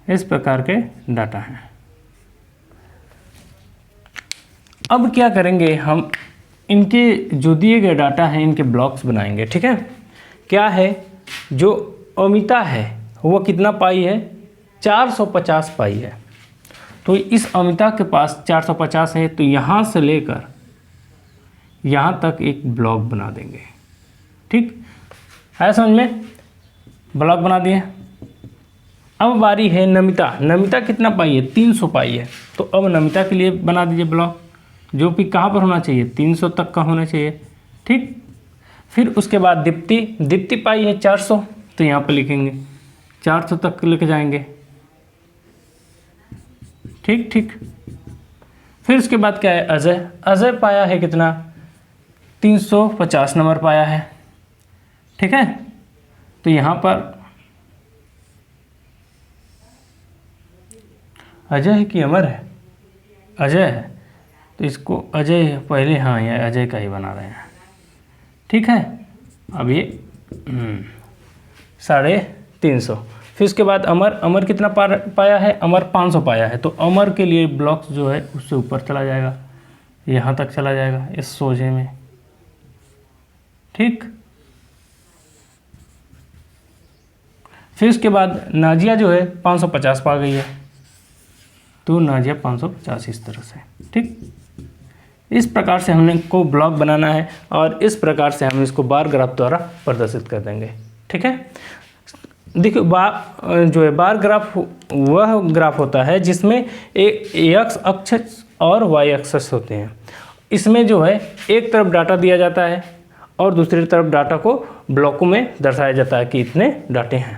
इस प्रकार के डाटा हैं। अब क्या करेंगे हम, इनके जो दिए गए डाटा हैं इनके ब्लॉक्स बनाएंगे। ठीक है, क्या है, जो अमिता है वो कितना पाई है? 450 पाई है। तो इस अमिता के पास 450 है, तो यहाँ से लेकर यहाँ तक एक ब्लॉक बना देंगे। ठीक है, समझ में? ब्लॉक बना दिए। अब बारी है नमिता कितना पाई है? 300 पाई है। तो अब नमिता के लिए बना दीजिए ब्लॉक, जो कि कहाँ पर होना चाहिए? 300 तक का होना चाहिए। ठीक, फिर उसके बाद दीप्ति पाई है 400, तो यहाँ पर लिखेंगे 400 तक लेके जाएंगे। ठीक, फिर उसके बाद क्या है? अजय पाया है कितना? 350 नंबर पाया है। ठीक है, तो यहाँ पर अजय है कि अमर है? अजय है, तो इसको अजय पहले, हाँ ये अजय का ही बना रहे हैं, ठीक है। अब ये 350। फिर उसके बाद अमर, अमर कितना पाया है? अमर 500 पाया है, तो अमर के लिए ब्लॉक्स जो है उससे ऊपर चला जाएगा, यहाँ तक चला जाएगा इस सोजे में, ठीक। फिर उसके बाद नाजिया जो है 550 पा गई है, तो नाजिया 550 इस तरह से, ठीक। इस प्रकार से हमने को ब्लॉक बनाना है और इस प्रकार से हम इसको बार ग्राफ द्वारा प्रदर्शित कर देंगे, ठीक है। देखिए जो है बार ग्राफ वह ग्राफ होता है जिसमें एक एक्स अक्ष और वाई अक्ष होते हैं। इसमें जो है एक तरफ डाटा दिया जाता है और दूसरी तरफ डाटा को ब्लॉकों में दर्शाया जाता है कि इतने डाटे हैं।